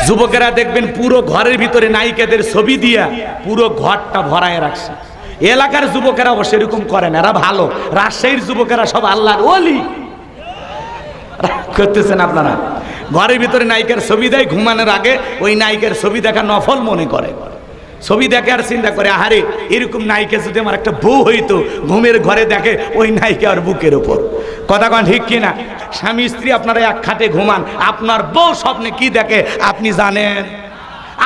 যুবকেরা দেখবেন পুরো ঘরের ভিতরে নায়িকাদের ছবি দিয়া পুরো ঘরটা ভরায় রাখছে। এলাকার যুবকেরা অবশ্য এরকম করেন, এরা ভালো। রাজশাহীর যুবকেরা সব আল্লাহর ওলি। করতেছেন আপনারা? ঘরের ভিতরে নায়িকার ছবি দেয়, ঘুমানোর আগে ওই নায়িকার ছবি দেখা নফল মনে করে। ছবি দেখে আর চিন্তা করে, আহারে এরকম নায়িকা যদি আমার একটা বউ হইতো, ঘুমের ঘরে দেখে ওই নায়িকা আর বুকের উপর। কথা কন ঠিক কিনা? স্বামী স্ত্রী আপনারা এক খাটে ঘুমান, আপনার বউ স্বপ্নে কি দেখে আপনি জানেন?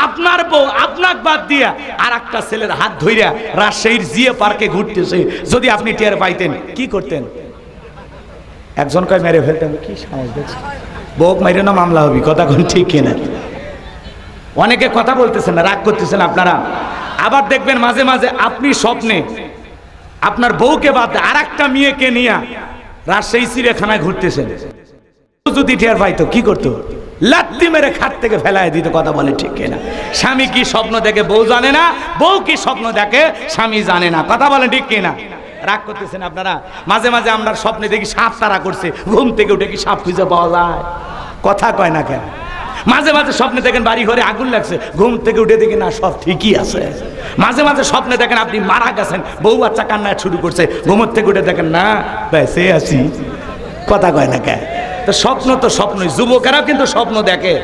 আপনার বউ আপনাকে বাদ দিয়া আর একটা ছেলের হাত ধইরা রাজশাহীর জিয়া পার্কে ঘুরতেছে, যদি আপনি টের পাইতেন কি করতেন? একজন কয় মেরে ফেলতেন। কি সাহস দেখছেন? বউক মাইরে না মামলা হবি। কথা কোন ঠিক কিনা? অনেকে কথা বলতেছেন না, রাগ করতেছেন আপনারা। আবার দেখবেন মাঝে মাঝে আপনি স্বপ্নে আপনার বউকে বাদ আর একটা মেয়েকে নিয়ে রাজশাহী চিড়িয়াখানায় ঘুরতেছেন, যদি টের পাইতো কি করতো? লাত্তি মেরে খাট থেকে ফেলায় দিত। কথা বলে ঠিক কিনা? স্বামী কি স্বপ্ন দেখে বউ জানে না, বউ কি স্বপ্ন দেখে স্বামী জানে না। কথা বলে ঠিক কিনা? রাগ করতেছেন আপনারা। মাঝে মাঝে আমরা স্বপ্নে দেখি সাপ তারা করছে, ঘুম থেকে উঠে কি সাপ খুঁজে পাওয়া যায়? কথা কয় না কেন? মাঝে মাঝে স্বপ্নে দেখেন বাড়ি ঘরে আগুন লাগছে, ঘুম থেকে উঠে দেখি না সব ঠিকই আছে। মাঝে মাঝে স্বপ্নে দেখেন আপনি মারা গেছেন, বউ বাচ্চা কান্না শুরু করছে, ঘুমের থেকে উঠে দেখেন না বেঁচে আছি। কথা কয় না কেন? তো স্বপ্ন তো স্বপ্নই। যুবকেরাও কিন্তু স্বপ্ন দেখে।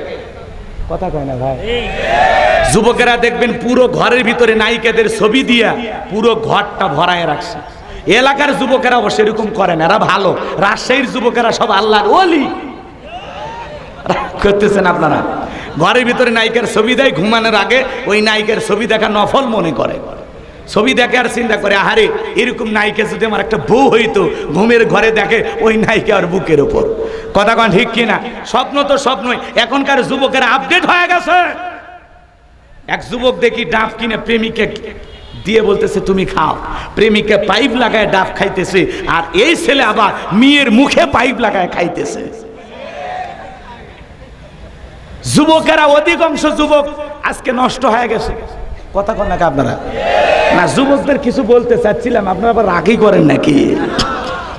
কথা কয় না ভাই? যুবকেরা দেখবেন পুরো ঘরের ভিতরে নায়িকাদের ছবি দিয়া পুরো ঘরটা ভরায় রাখছে। এলাকার যুবকেরা অবশ্য এরকম করেন, এরা ভালো। রাজশাহীর যুবকেরা সব আল্লাহর ওলি। করতেছেন আপনারা? ঘরের ভিতরে নায়িকার ছবি দেয়, ঘুমানোর আগে ওই নায়িকার ছবি দেখা নফল মনে করে। ছবি দেখে আর চিন্তা করে, আহারে এরকম নায়িকা যদি আমার একটা বউ হইতো, ঘুমের ঘরে দেখে ওই নায়িকা আর বুকের উপর। কথা কন ঠিক কিনা? স্বপ্ন তো স্বপ্নই। এখনকার যুবকেরা আপডেট হয়ে গেছে। এক যুবক দেখি ডাব কিনে প্রেমিকা দিয়ে বলতেছে তুমি খাও, প্রেমিকা পাইপ লাগায় ডাব খাইতেছে, আর এই ছেলে আবার মেয়ের মুখে পাইপ লাগায় খাইতেছে। যুবকেরা অধিকাংশ যুবক আজকে নষ্ট হয়ে গেছে। কথা কন নাকি আপনারা? না, যুবকদের কিছু বলতে চাচ্ছিলাম, আপনারা আবার রাগই করেন নাকি?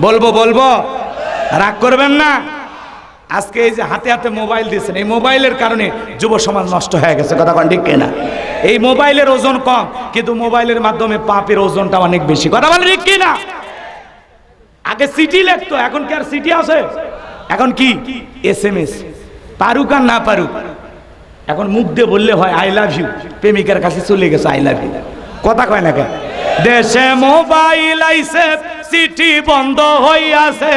বলবো বলবো, রাগ করবেন না। আজকে এই যে হাতে হাতে মোবাইল দিয়েছেন, এই মোবাইলের কারণে যুব সমাজ নষ্ট হয়ে গেছে। কথা কন ঠিক কিনা? এই মোবাইলের ওজন কম, কিন্তু মোবাইলের মাধ্যমে পাপের ওজনটা অনেক বেশি। কথা বলেন ঠিক কিনা? আগে চিঠি লিখতো, এখন কি আর চিঠি আছে? এখন কি SMS। পারুক আর না পারুক, এখন মুখ দিয়ে বললে হয় আই লাভ ইউ, প্রেমিকার কাছে চলে গেছে আই লাভ ইউ। কথা কয় না কেন? দেশে মোবাইল আইছে, চিঠি বন্ধ হইয়াছে,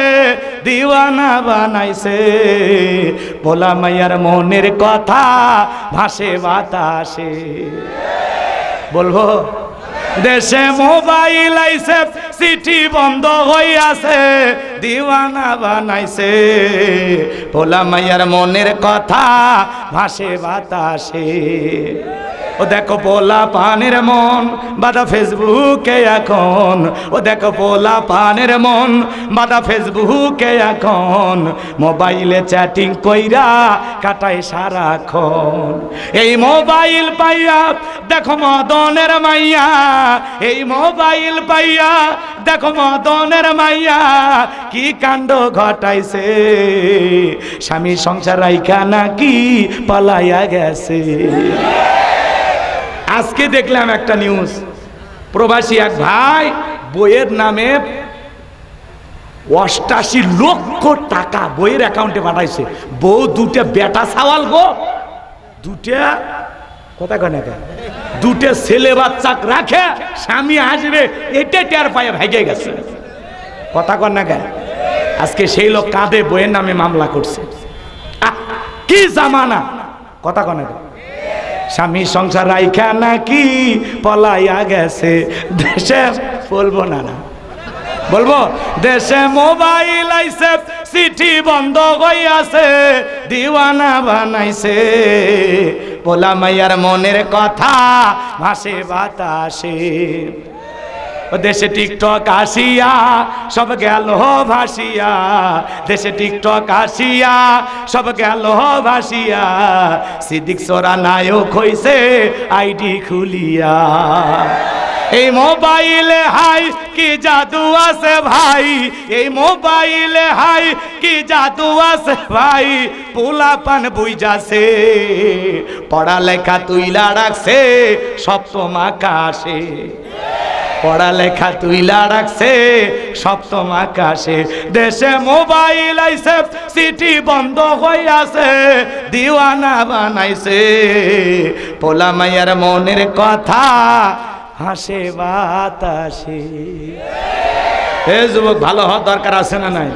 দিওয়ানা বানাইছে, ভোলা মাইয়ার মনের কথা ভাসে বাতাসে। বলবো? দেশে মোবাইল আইছে, চিঠি বন্ধ হইয়াছে, দিওয়ানা বানাইছে, ভোলা মাইয়ার মনের কথা ভাসে বাতাসে। ও দেখো পোলা পানের মন বাদা ফেসবুকে এখন, ও দেখো পোলা পানের মন বাদা ফেসবুকে এখন, মোবাইলে চ্যাটিং কইরা কাটায় সারাক্ষণ। এই মোবাইল পাইয়া দেখো মদনের মাইয়া, এই মোবাইল পাইয়া দেখো মদনের মাইয়া কি কাণ্ড ঘটাইছে, স্বামী সংসার রাইখা নাকি পালাইয়া গেছে। আজকে দেখলাম একটা নিউজ, প্রবাসী এক ভাই বইয়ের নামে 88 লক্ষ টাকা বইয়ের অ্যাকাউন্টে পাঠাইছে। বউ দুটা বেটা সাওয়াল গো, দুটা কথা কয় না কেন? দুটা ছেলে বাচ্চা রাখে, স্বামী আসবে এটা টের পায়ে ভেগে গেছে। কথা কয় না কেন? আজকে সেই লোক কাঁদে বইয়ের নামে মামলা করছে। কি জামানা! কথা কয় না কেন? স্বামী সংসার রাইখা নাকি পলাইয়া গেছে দেশে। বলবো না? না বলবো? দেশে মোবাইল আইছে, চিঠি বন্ধ হইয়াছে, দিওয়ানা বানাইছে, ভোলা মাইয়ার মনের কথা ভাসে বাতাসে। দেশে টিকটক আসিয়া সব গেল ভাসিয়া, দেশে টিকটক আসিয়া সব গেল ভাসিয়া, সিদ্দিক সোরা নায়ক হইছে আইডি খুলিয়া। এই মোবাইলে হাই কি জাদু আছে ভাই, এই মোবাইলে হাই কি জাদু আছে ভাই, পোলা পান বুইজাছে পড়ালেখা তুইলা রাখছে সপ্তম আকাশে, পড়ালেখা তুইলা রাখছে সপ্তম আকাশে। দেশে মোবাইল আইছে সিটি বন্ধ হইয়াছে, দিওয়ানা বানাইছে পোলা মাইয়ার মনের কথা হাসে বাতাসে। এ যুবক ভালো হওয়ার দরকার আছে না নাই?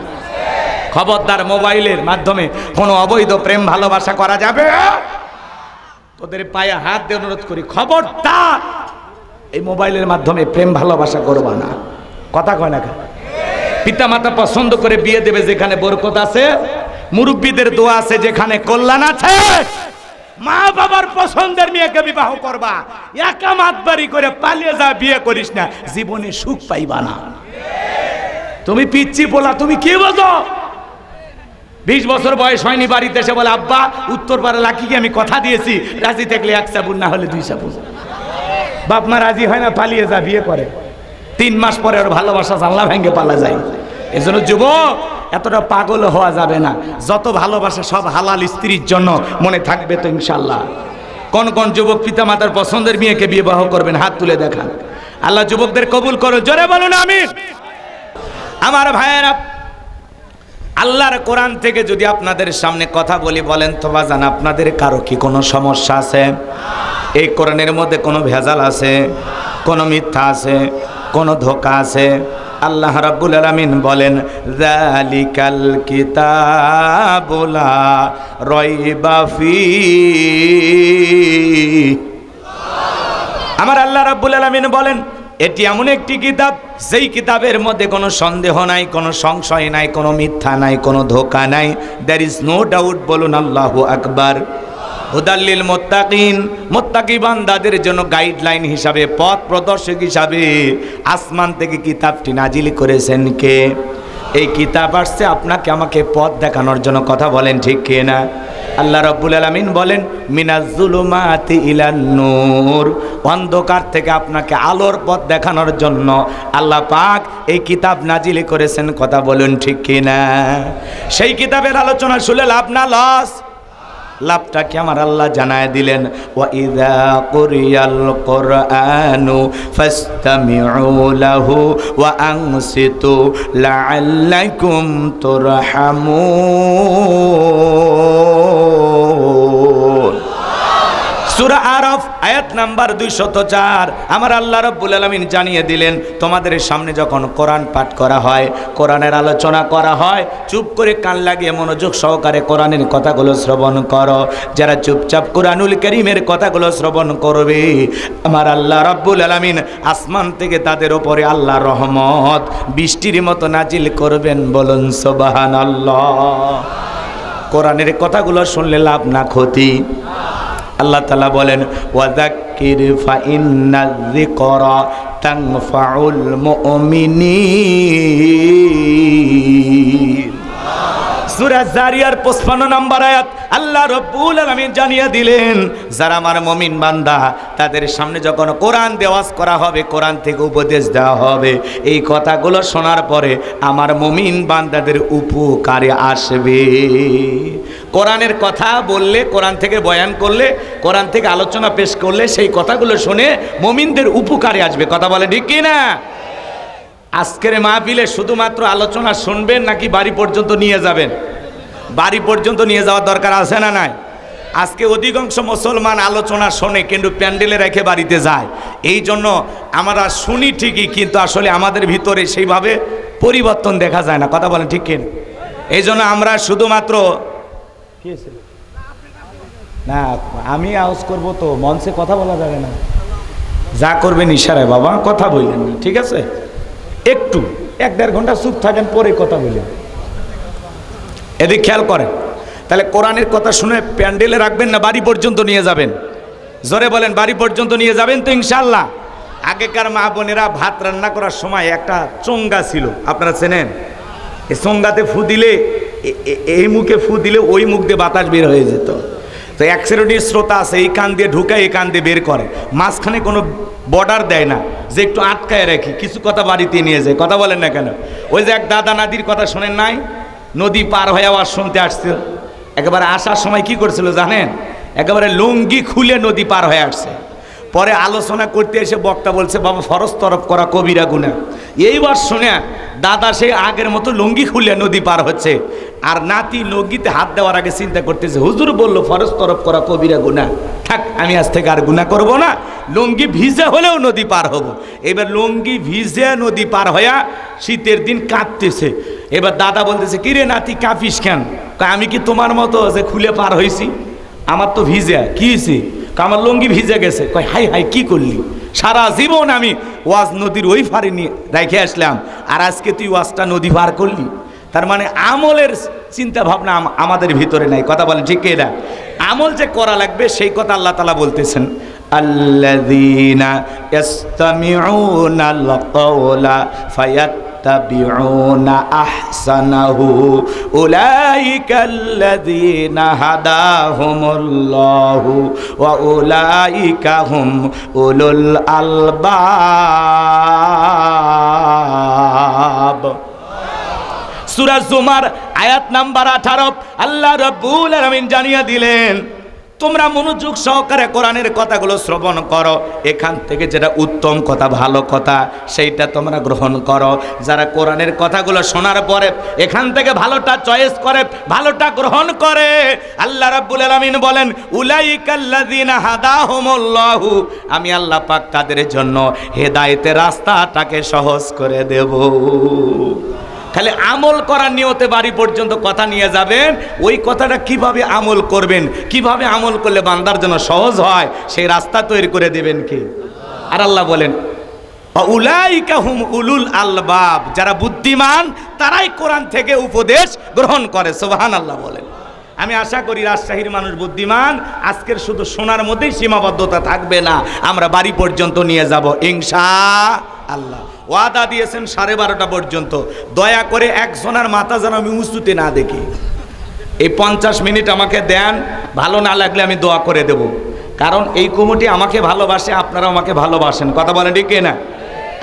খবরদার, মোবাইলের মাধ্যমে কোনো অবৈধ প্রেম ভালোবাসা করা যাবে? তোদের পায়ে হাত দিয়ে অনুরোধ করি, খবরদার এই মোবাইলের মাধ্যমে প্রেম ভালোবাসা করবা না। কথা কয় না? পিতা মাতা পছন্দ করে বিয়ে দেবে যেখানে বরকত আছে, মুরব্বীদের দোয়া আছে যেখানে কল্যাণ আছে। মা বাবার পছন্দের মেয়েকে বিবাহ করবা, একা মাতবাড়ি করে পালিয়ে যা বিয়ে করিস না, জীবনে সুখ পাইবা না। তুমি পিচ্ছি বলা, তুমি কি বোঝো? 20 বছর বয়স হয়নি, বাড়িতে এসে বলে আব্বা উত্তর পাড়া লাকিকে আমি কথা দিয়েছি, রাজি থাকলে 1 সাবুন না হলে 2 সাবুন। বাপ মা রাজি হয় না, পালিয়ে যা বিয়ে করে, 3 মাস পরে ওর ভালোবাসা জানলা ভেঙে পালা যায়। এজন্য যুবক এতটা পাগল হওয়া যাবে না। যত ভালোবাসা সব হালাল স্ত্রীর জন্য, মনে থাকবে তো ইনশাল্লাহ। কোন কোন যুবক পিতা মাতার পছন্দের মেয়েকে বিবাহ করবেন? হাত তুলে দেখান। আল্লাহ যুবকদের কবুল করো, জোরে বলুন আমিন। আমার ভাইয়েরা, আল্লাহর কোরআন থেকে যদি আপনাদের সামনে কথা বলি, বলেন তো বাজান আপনাদের কারো কি কোনো সমস্যা আছে? এই কোরআনের মধ্যে কোনো ভেজাল আছে? কোনো মিথ্যা আছে? কোনো ধোঁকা আছে? আল্লাহ রাব্বুল আলামিন বলেন যালিকাল কিতাবু লা রাইবা ফীহি। আমার আল্লাহ রাব্বুল আলামিন বলেন এটি এমন একটি কিতাব, যেই কিতাবের মধ্যে কোনো সন্দেহ নাই, কোনো সংশয় নাই, কোনো মিথ্যা নাই, কোনো ধোঁকা নাই। There is no doubt. বলুন আল্লাহু আকবার। হুদাল্লিল মুত্তাকিন, মুত্তাকি বান্দাদের জন্য গাইডলাইন হিসাবে, পথ প্রদর্শক হিসাবে আসমান থেকে কিতাবটি নাজিল করেছেন কে? এই কিতাব আসছে আপনাকে আমাকে পথ দেখানোর জন্য। কথা বলেন ঠিক কি না? আল্লাহ রাব্বুল আলামিন বলেন মিনাজ জুলুমাতি ইলান নূর, অন্ধকার থেকে আপনাকে আলোর পথ দেখানোর জন্য আল্লাহ পাক এই কিতাব নাজিল করেছেন। কথা বলুন ঠিক কি না? সেই কিতাবের আলোচনা শুনে লাভ না লস? লাভটা কি আমার আল্লাহ জানায় দিলেন, ওয়া ইযা কুরিয়াল কুরআনু ফাসতামিউ লাহু ওয়া আনসিতু লাআল্লাকুম তুরহামুন। সূরা আরাফ আয়াত নাম্বার 204। আমার আল্লাহ রাব্বুল আলামিন জানিয়ে দিলেন, তোমাদের সামনে যখন কোরআন পাঠ করা হয়, কোরআনের আলোচনা করা হয়, চুপ করে কান লাগিয়ে মনোযোগ সহকারে কোরআনের কথাগুলো শ্রবণ করো। যারা চুপচাপ কোরআনুল কারীমের কথাগুলো শ্রবণ করবে, আমার আল্লাহ রাব্বুল আলামিন আসমান থেকে তাদের উপরে আল্লাহর রহমত বৃষ্টির মতো নাজিল করবেন। বলুন সুবহানাল্লাহ। কোরআনের কথাগুলো শুনলে লাভ না ক্ষতি? আল্লাহ তাআলা বলেন ওয়াযাক্কির ফাইন্নায যিকরা তানফাউল মুমিনিন। সূরা জারিয়ার 55 নম্বর আয়াত। আল্লাহ রাব্বুল আলামিন জানিয়ে দিলেন, যারা আমার মুমিন বান্দা, তাদের সামনে যখন কোরআন দেওয়াজ করা হবে, কোরআন থেকে উপদেশ দেওয়া হবে, এই কথাগুলো শোনার পরে আমার মুমিন বান্দাদের উপকারে আসবে। কোরআনের কথা বললে, কোরআন থেকে বয়ান করলে, কোরআন থেকে আলোচনা পেশ করলে, সেই কথাগুলো শুনে মুমিনদের উপকারে আসবে। কথা বলে ঠিক কি না? আজকের মাহফিলে শুধুমাত্র আলোচনা শুনবেন নাকি বাড়ি পর্যন্ত নিয়ে যাবেন? বাড়ি পর্যন্ত নিয়ে যাওয়ার দরকার আছে না নাই? আজকে অধিকাংশ মুসলমান আলোচনা শোনে কিন্তু প্যান্ডেলে রেখে বাড়িতে যায়। এই জন্য আমরা শুনি ঠিকই, কিন্তু আসলে আমাদের ভিতরে সেইভাবে পরিবর্তন দেখা যায় না। কথা বলেন ঠিক কিনা? এই জন্য আমরা শুধুমাত্র না, আমি আওয়াজ করবো তো মঞ্চে কথা বলা যাবে না। যা করবেন ইশারায় বাবা, কথা বললেন না, ঠিক আছে? একটু 1-1.5 ঘন্টা চুপ থাকেন, পরে কথা বললেন। এদিক খেয়াল করেন। তাহলে কোরআনের কথা শুনে প্যান্ডেলে রাখবেন না বাড়ি পর্যন্ত নিয়ে যাবেন? জোরে বলেন, বাড়ি পর্যন্ত নিয়ে যাবেন তো ইনশাল্লাহ? আগেকার মা বোনেরা ভাত রান্না করার সময় একটা চোঙ্গা ছিল, আপনারা চেনেন? এই চোঙ্গাতে ফু দিলে, এই মুখে ফু দিলে ওই মুখ দিয়ে বাতাস বের হয়ে যেত। তো এক শ্রেণীর শ্রোতা আছে এই কান দিয়ে ঢুকায় এই কান দিয়ে বের করে, মাঝখানে কোনো বর্ডার দেয় না যে একটু আটকায় রাখি, কিছু কথা বাড়িতে নিয়ে যায়। কথা বলেন না কেন? ওই যে এক দাদা নাদির কথা শোনেন নাই, নদী পার হয়ে আওয়াজ শুনতে আসছিল, একেবারে আসার সময় কি করছিল জানেন? একেবারে লুঙ্গি খুলে নদী পার হয়ে আসছে। পরে আলোচনা করতে এসে বক্তা বলছে, বাবা ফরজ তরফ করা কবিরা গুনাহ। এইবার শুনে দাদা সেই আগের মতো লুঙ্গি খুলে নদী পার হচ্ছে, আর নাতি লুঙ্গিতে হাত দেওয়ার আগে চিন্তা করতেছে, হুজুর বললো ফরজ তরফ করা কবিরা গুনাহ, থাক আমি আজ থেকে আর গুনাহ করব না, লুঙ্গি ভিজে হলেও নদী পার হব। এবার লুঙ্গি ভিজে নদী পার হইয়া শীতের দিন কাঁপতেছে। এবার দাদা বলতেছে, কিরে নাতি কাঁপিস কেন? আমি কি তোমার মতো যে খুলে পার হয়েছি? আমার তো ভিজে। কি হয়েছে? আমার লুঙ্গি ভিজে গেছে। কয় হাই হাই কি করলি? সারা জীবন আমি ওয়াজ নদীর ওই পারে নিয়ে রেখে আসলাম, আর আজকে তুই ওয়াজটা নদী পার করলি। তার মানে আমলের চিন্তা ভাবনা আমাদের ভিতরে নাই। কথা বলেন ঠিক কিনা? আমল যে করা লাগবে সেই কথা আল্লাহ তাআলা বলতেছেন, আল্লাযীনা ইসতামিউনাল কাওলা ফায়াত্তাবিউনা আহসানাহু উলাইকাল্লাযীনা হাদাহুমুল্লাহু ওয়া উলাইকা হুম উলুল আলবাব। সূরা জুমার আয়াত নাম্বার 18 আল্লাহ রাব্বুল আলামিন জানিয়ে দিলেন, তোমরা মনোযোগ সহকারে কোরআনের কথাগুলো শ্রবণ করো, এখান থেকে যেটা উত্তম কথা ভালো কথা সেইটা তোমরা গ্রহণ করো। যারা কোরআনের কথাগুলো শোনার পরে এখান থেকে ভালোটা চয়েস করে, ভালোটা গ্রহণ করে, আল্লাহ রাব্বুল আলামিন বলেন উলাইকাল্লাযীনা হাদাহুমুল্লাহু, আমি আল্লাহ পাক তাদের জন্য হেদায়েতের রাস্তাটাকে সহজ করে দেব। খালি আমল করার নিয়তে বাড়ি পর্যন্ত কথা নিয়ে যাবেন, ওই কথাটা কিভাবে আমল করবেন, কিভাবে আমল করলে বান্দার জন্য সহজ হয় সেই রাস্তা তৈরি করে দেবেন কে? আর আল্লাহ বলেন উলাইকা হুম উলুল আলবাব, যারা বুদ্ধিমান তারাই কোরআন থেকে উপদেশ গ্রহণ করে। সুবহানাল্লাহ বলেন। আমি আশা করি রাজশাহীর মানুষ বুদ্ধিমান, আজকের শুধু শোনার মধ্যেই সীমাবদ্ধতা থাকবে না, আমরা বাড়ি পর্যন্ত নিয়ে যাব ইনশাআল্লাহ। ওয়াদা দিয়েছেন 12:30 পর্যন্ত, দয়া করে একজনের মাথা যেন আমি উঁচুতে না দেখি। এই 50 মিনিট আমাকে দেন, ভালো না লাগলে আমি দোয়া করে দেব, কারণ এই কমিটি আমাকে ভালোবাসে, আপনারা আমাকে ভালোবাসেন। কথা বলেন ঠিক না?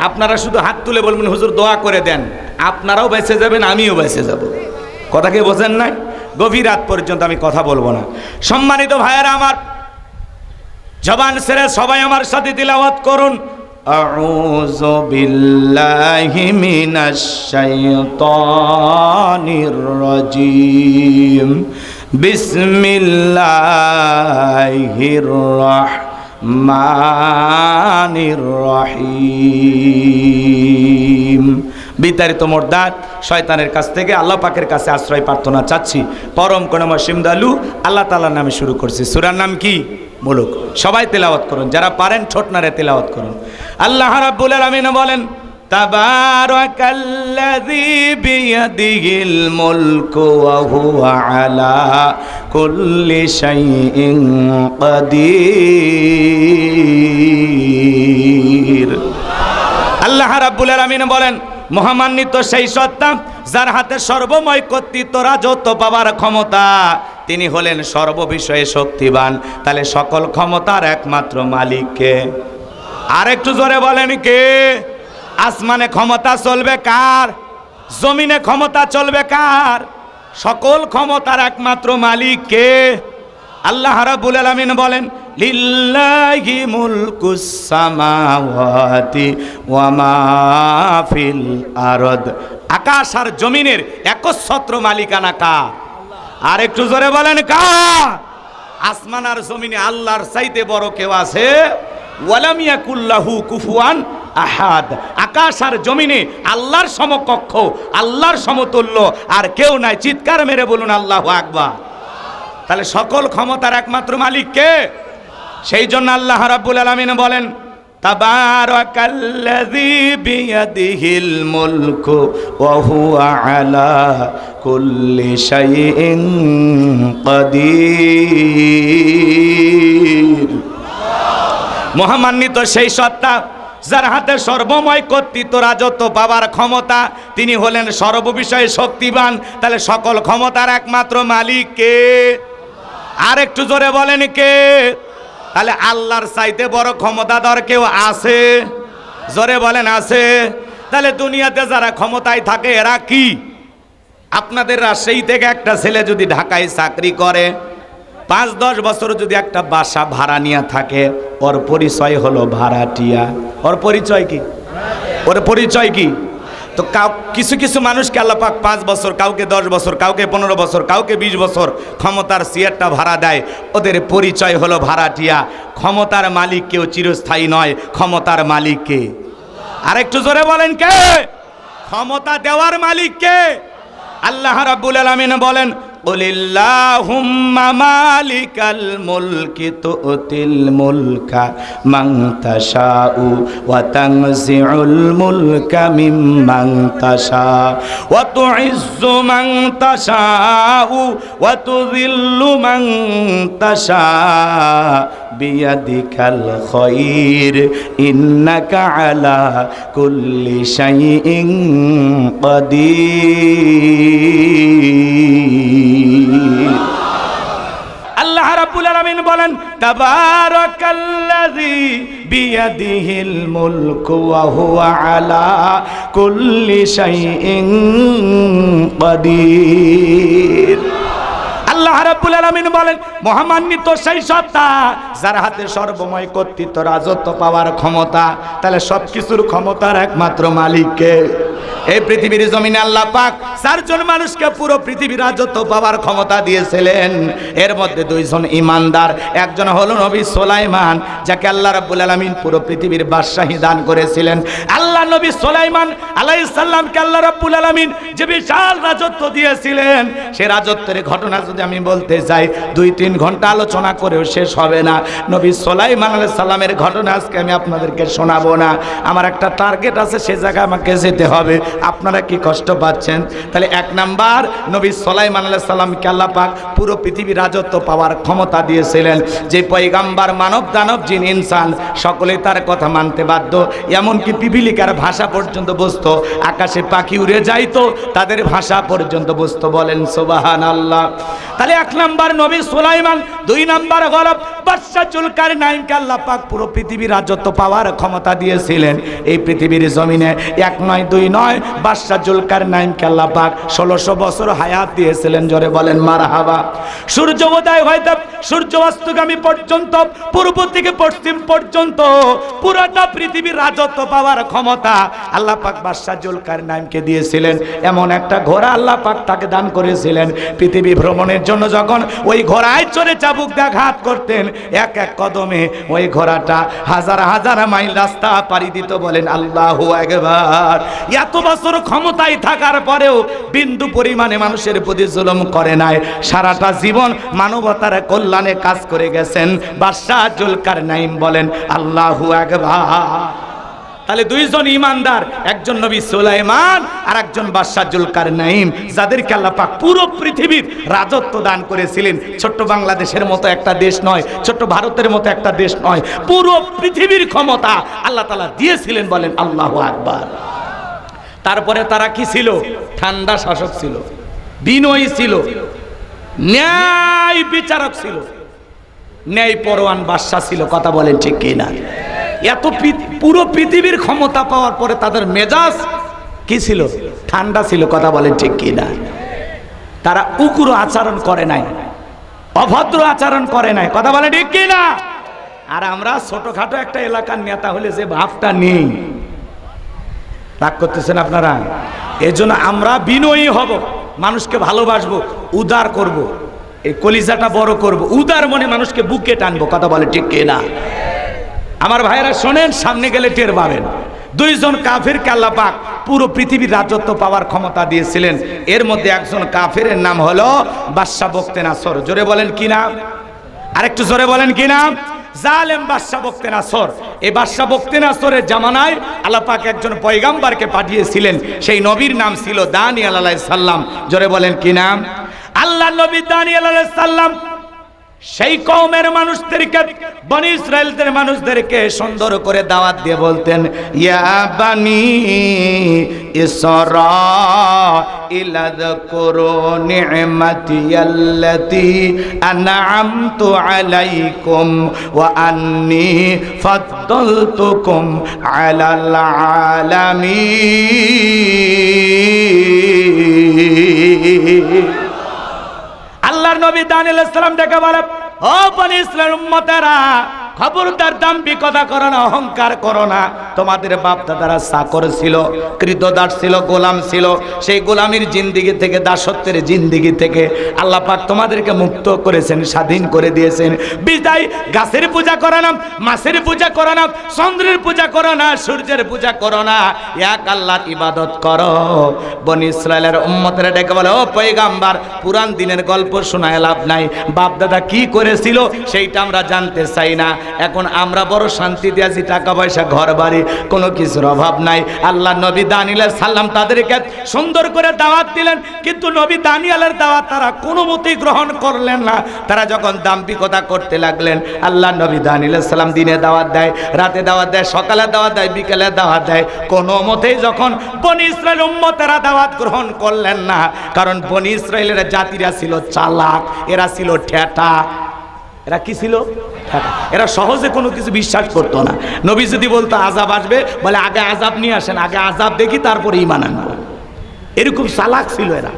আপনারা শুধু হাত তুলে বলবেন হুজুর দোয়া করে দেন, আপনারাও বেঁচে যাবেন, আমিও বেঁচে যাব। কথা কি বোঝেন নাই? গভীর রাত পর্যন্ত আমি কথা বলবো না। সম্মানিত ভাইয়েরা আমার, জবান ছেড়ে সবাই আমার সাথে তিলাওয়াত করুন, আউযু বিল্লাহি মিনাশ শাইতানির রাজীম, বিসমিল্লাহির রাহমানির রহিম। বিতাড়িত মোরদাদ শয়তানের কাছ থেকে আল্লাহ পাকের কাছে আশ্রয় প্রার্থনা চাচ্ছি। পরম করুণাময় সিমদালু আল্লাহ তাআলার নামে শুরু করছি। সূরার নাম কি? মুলুক। সবাই তেলাওয়াত করুন, যারা পারেন ঠোঁট নাড়ে তেলাওয়াত করুন। আল্লাহ রাব্বুল আলামিন বলেন, তাবারাকাল্লাযী বিয়াদিহিল মুলকু ওয়া হুয়া আলা কুল্লি শাইইন কাদির। আল্লাহ রাব্বুল আলামিন বলেন, মহামান্বিত সেই সত্তা যার হাতে সর্বময় কর্তৃত্ব রাজত্ব পাওয়ার ক্ষমতা, তিনি হলেন সর্ববিষয়ে শক্তিবান। তাহলে সকল ক্ষমতার একমাত্র মালিক কে? আর একটু জোরে বলেন কে? আসমানে ক্ষমতা চলবে কার? জমিনে ক্ষমতা চলবে কার? সকল ক্ষমতার একমাত্র মালিক কে? আল্লাহ রাব্বুল আলামিন বলেন, লিল্লাহি মুলকুস সামাওয়াতি ওয়া মা ফিল আরদ। আকাশ আর জমিনের একচ্ছত্র মালিকানা কার? আর একটু জোরে বলেন কার? আসমান আর জমিনে আল্লাহর চাইতে বড় কেউ আছে? ওয়ালাম ইয়াকুল্লাহু কুফুয়ান আহাদ। আকাশ আর জমিনে আল্লাহর সমকক্ষ, আল্লাহর সমতুল্য আর কেউ নাই। চিৎকার মেরে বলুন আল্লাহু আকবার। তাহলে সকল ক্ষমতার একমাত্র মালিক কে? সেই জন্য আল্লাহ রাব্বুল আলামিন বলেন, তাবারাকাল্লাযী বিয়াদিহিল মুলকু ওয়া হুয়া আলা কুল্লি শাইইন কাদির। মহামান্বিত সেই সত্তা যার হাতে সর্বময় কর্তৃত্ব রাজত্ব পাওয়ার ক্ষমতা, তিনি হলেন সর্ববিষয়ে শক্তিবান। তাহলে সকল ক্ষমতার একমাত্র মালিক কে? আর একটু জোরে বলেন কে? তাহলে আল্লাহর চাইতে বড় ক্ষমতাধর কেউ আছে? জোরে বলেন আছে? তাহলে দুনিয়াতে যারা ক্ষমতায় থাকে এরা কি? আপনাদের রাজশাহী থেকে একটা ছেলে যদি ঢাকায় চাকরি করে, 5-10 বছর যদি একটা বাসা ভাড়া নিয়ে থাকে, ওর পরিচয় হলো ভাড়াটিয়া। ওর পরিচয় কি? ওর পরিচয় কি? তো কিছু কিছু মানুষকে আল্লাহ পাক 5 বছর, কাউকে 10 বছর, কাউকে 15 বছর, কাউকে 20 বছর ক্ষমতার চেয়ারটা ভাড়া দেয়। ওদের পরিচয় হলো ভাড়াটিয়া। ক্ষমতার মালিক কেউ চিরস্থায়ী নয়। ক্ষমতার মালিক কে? আর একটু জোরে বলেন কে? ক্ষমতা দেওয়ার মালিক কে? আল্লাহ রাব্বুল আলামিন বলেন, কুলিল্লাহুম্মা মালিকাল মুলকি তুতিল মুলকা মান তাশাউ ওয়া তানজিউল মুলকা মিম্মান তাশা ওয়া তুইজ্জু মান তাশাউ ওয়া তুযিল্লু মান তাশা বিয়াদিকাল খায়র ইন্নাকা আলা কুল্লি শাইইন কাদির। আল্লাহ রাব্বুল আলামিন বলেন, তাবারাকাল্লাযী বিয়াদিহিল মুলকু ওয়া হুয়া আলা কুল্লি শাইইন কাদির। আল্লাহ রাব্বুল আলামিন বলেন, মহামান্বিত সেই সত্তা যার হাতে সর্বময় কর্তৃত্ব, রাজত্ব পাওয়ার ক্ষমতা। তাহলে সবকিছুর ক্ষমতার একমাত্র মালিককে? এই পৃথিবীর জমিনে আল্লাহ পাক 4 জন মানুষকে পুরো পৃথিবীর রাজত্ব পাওয়ার ক্ষমতা দিয়েছিলেন। এর মধ্যে 2 জন ইমানদার, একজন হলো নবী সুলাইমান, যাকে আল্লাহ রাব্বুল আলামিন পুরো পৃথিবীর বাদশাহী দান করেছিলেন। আল্লাহ নবী সুলাইমান আলাইহিস সালামকে আল্লাহ রাব্বুল আলামিন যে বিশাল রাজত্ব দিয়েছিলেন, সে রাজত্বের ঘটনা যদি আমি বলতে যাই 2-3 ঘন্টা আলোচনা করেও শেষ হবে না। নবী সুলাইমান আলাইহিস সালামের ঘটনা আজকে আমি আপনাদেরকে শোনাবো না। আমার একটা টার্গেট আছে, সে জায়গায় আমাকে যেতে হবে। আপনারা কি কষ্ট পাচ্ছেন? তাহলে 1 নাম্বার, নবী সুলাইমান আলাইহিস সালামকে আল্লাহ পাক পুরো পৃথিবীর রাজত্ব পাওয়ার ক্ষমতা দিয়েছিলেন। যে পয়গাম্বার, মানব দানব জিন ইনসান সকলেই তার কথা মানতে বাধ্য। এমনকি পিপিলিকার ভাষা পর্যন্ত বুঝতো, আকাশে পাখি উড়ে যাইতো, তাদের ভাষা পর্যন্ত বুঝতো। বলেন সুবহানাল্লাহ। তাহলে 1 নাম্বার নবী সুলাইমান। 2 নাম্বার হলো বাদশা জুলকারনাইনকে আল্লাহ পাক পুরো পৃথিবীর রাজত্ব পাওয়ার ক্ষমতা দিয়েছিলেন। এই পৃথিবীর জমিনে 1 নয় 2 নয়, বাদশা জুলকারনাইনকে আল্লাহ পাক 1600 বছর হায়াত দিয়েছিলেন। জোরে বলেন মারহাবা। সূর্য উদয় হইতে সূর্য অস্তগামী পর্যন্ত, পূর্ব থেকে পশ্চিম পর্যন্ত পুরোটা পৃথিবীর রাজত্ব পাওয়ার ক্ষমতা আল্লাহ পাক বাদশা জুলকারনাইনকে দিয়েছিলেন। এমন একটা ঘোড়া আল্লাহ পাক তাকে দান করেছিলেন। পৃথিবী ভ্রমণের জন্য যখন ওই ঘোড়ায় চড়ে চাবুক দেখাত করতেন, এক এক কদমে ওই ঘোড়াটা হাজার হাজার মাইল রাস্তা পাড়ি দিত। বলেন আল্লাহু আকবার। এত বছর ক্ষমতায় থাকার পরেও বিন্দু পরিমাণে মানুষের প্রতি জুলুম করে নাই। সারাটা জীবন মানবতার কল্যাণে কাজ করে গেছেন বাদশা জুলকারনাইন। বলেন আল্লাহু আকবার। তাহলে 2 জন ইমানদার, একজন নবী সুলাইমান আর একজন বাদশা জুলকারনাইন, যাদেরকে আল্লাহ পাক পুরো পৃথিবীর রাজত্ব দান করেছিলেন। ছোট্ট বাংলাদেশের মতো একটা দেশ নয়, ছোট্ট ভারতের মতো একটা দেশ নয়, পুরো পৃথিবীর ক্ষমতা আল্লাহ তাআলা দিয়েছিলেন। বলেন আল্লাহু আকবার। তারপরে তারা কি ছিল? ঠান্ডা শাসক ছিল, বিনয়ী ছিল, ন্যায় বিচারক ছিল, ন্যায় পরোয়ান বাদশা ছিল। কথা বলেন ঠিক কিনা? এত পুরো পৃথিবীর ক্ষমতা পাওয়ার পরে তাদের মেজাজ কি ছিল? ঠান্ডা ছিল। কথা বলেন ঠিক কিনা? তারা উগ্র আচরণ করে নাই, অভদ্র আচরণ করে নাই। কথা বলেন ঠিক কিনা? আর আমরা ছোটখাটো একটা এলাকার নেতা হলে যে ভাবটা নেই, রাগ করতেছেন আপনারা? এজন্য আমরা বিনয়ী হব, মানুষকে ভালোবাসবো, উদার করব, এই কলিজাটা বড় করব, উদার মনে মানুষকে বুকে টানবো। কথা বলে ঠিক কিনা? আমার ভাইয়েরা শোনেন, সামনে গেলে টের পাবেন। 2 জন কাফিরকে আল্লাহ পাক পুরো পৃথিবীর রাজত্ব পাওয়ার ক্ষমতা দিয়েছিলেন। এর মধ্যে একজন কাফিরের নাম হলো বাদশা বখতেনাসর। জোরে বলেন কি নাম? আরেকটু জোরে বলেন কি নাম? জালেম বাদশা বখতেনাসর। এই বাদশা বখতেনাসরের জামানায় আল্লাহ পাক একজন পয়গাম্বরকে পাঠিয়েছিলেন। সেই নবীর নাম ছিল দানিয়েল আলাইহিস সালাম। জোরে বলেন কি নাম? আল্লাহ নবী দানিয়েল আলাইহিস সালাম সেই কওমের মানুষদেরকে, বনি ইসরাইলদের মানুষদেরকে সুন্দর করে দাওয়াত দিয়ে বলতেন, ইয়া বানি ইসরাঈল আযকুরু নি'মাতিয়াল্লাতী আন'আমতু আলাইকুম ওয়া আন্নী ফাদ্দালতুকুম আলাল আলামিন। আল্লাহর নবী দানিয়েল আলাইহিস সালাম ডেকে বলে, ও বনি ইসরাইল উম্মতেরা, খবরদার দাম্ভিকতা করো না, অহংকার করো না। তোমাদের বাপ দাদারা চাকর ছিল, কৃতদাস ছিল, গোলাম ছিল। সেই গোলামির জিন্দেগি থেকে, দাসত্বের জিন্দেগি থেকে আল্লাহ পাক তোমাদেরকে মুক্ত করেছেন, স্বাধীন করে দিয়েছেন। বিদায় গাছের পূজা করো না, মাছের পূজা করো না, চন্দ্রের পূজা করো না, সূর্যের পূজা করো না, এক আল্লাহর ইবাদত করো। বনি ইসরাইলের উম্মতেরা ডেকে বলে, ও পয়গাম্বার, পুরান দিনের গল্প শোনায় লাভ নাই, বাপ দাদা কি করেছিল সেইটা আমরা জানতে চাই না। এখন আমরা বড় শান্তিতে আছি, টাকা পয়সা, ঘর বাড়ি, কোনো কিছুর অভাব নাই। আল্লাহ নবী দানিয়েল আলাইহিস সালাম তাদেরকে সুন্দর করে দাওয়াত দিলেন, কিন্তু নবী দানিয়েলের দাওয়াত তারা কোনো মতেই গ্রহণ করলেন না। তারা যখন দাম্ভিকতা করতে লাগলেন, আল্লাহ নবী দানিয়েল আলাইহিস সালাম দিনে দাওয়াত দেয়, রাতে দাওয়াত দেয়, সকালে দাওয়াত দেয়, বিকেলে দাওয়াত দেয়, কোনো মতেই যখন বনি ইসরাইল উম্মতেরা দাওয়াত গ্রহণ করলেন না। কারণ বনি ইসরাইলের জাতিরা ছিল চালাক, এরা ছিল ঠেটা। এরা কি ছিল? এরা সহজে কোনো কিছু বিশ্বাস করতো না। নবী যদি বলতো আযাব আসবে, বলে আগে আযাব নিয়ে আসেন, আগে আযাব দেখি তারপরে ঈমান আনবো। এরকম চালাক ছিল এরা।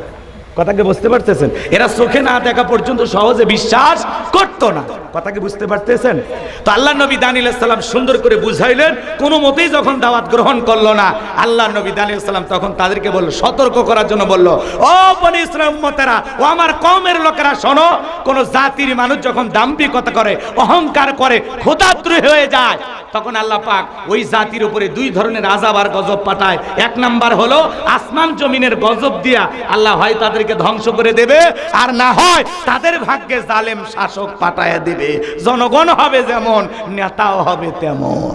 কথাকে বুঝতে পারতেছেন? এরা চোখে না দেখা পর্যন্ত সহজে বিশ্বাস করতো না। কথাকে বুঝতে পারতেছেন? তো আল্লাহ নবী দানিয়েল আলাইহিস সালাম সুন্দর করে বুঝাইলেন, কোনো মতেই যখন দাওয়াত গ্রহণ করলো না, আল্লাহ নবী দানিয়েল আলাইহিস সালাম তখন তাদেরকে বলল, সতর্ক করার জন্য বলল, ও বনি ইসরাইল উম্মতেরা, ও আমার কওমের লোকেরা, শোনো, কোন জাতির মানুষ যখন দাম্ভিকতা করে, অহংকার করে, খোদাদ্রোহী হয়ে যায়, তখন আল্লাহ পাক ওই জাতির উপরে দুই ধরনের আযাব আর গজব পাঠায়। এক নাম্বার হলো আসমান জমিনের গজব দিয়া আল্লাহ হয় তাদেরকে ধ্বংস করে দেবে, আর না হয় তাদের ভাগ্যে জালেম শাসক পাঠায় দেবে। জনগণ হবে যেমন, নেতাও হবে তেমন।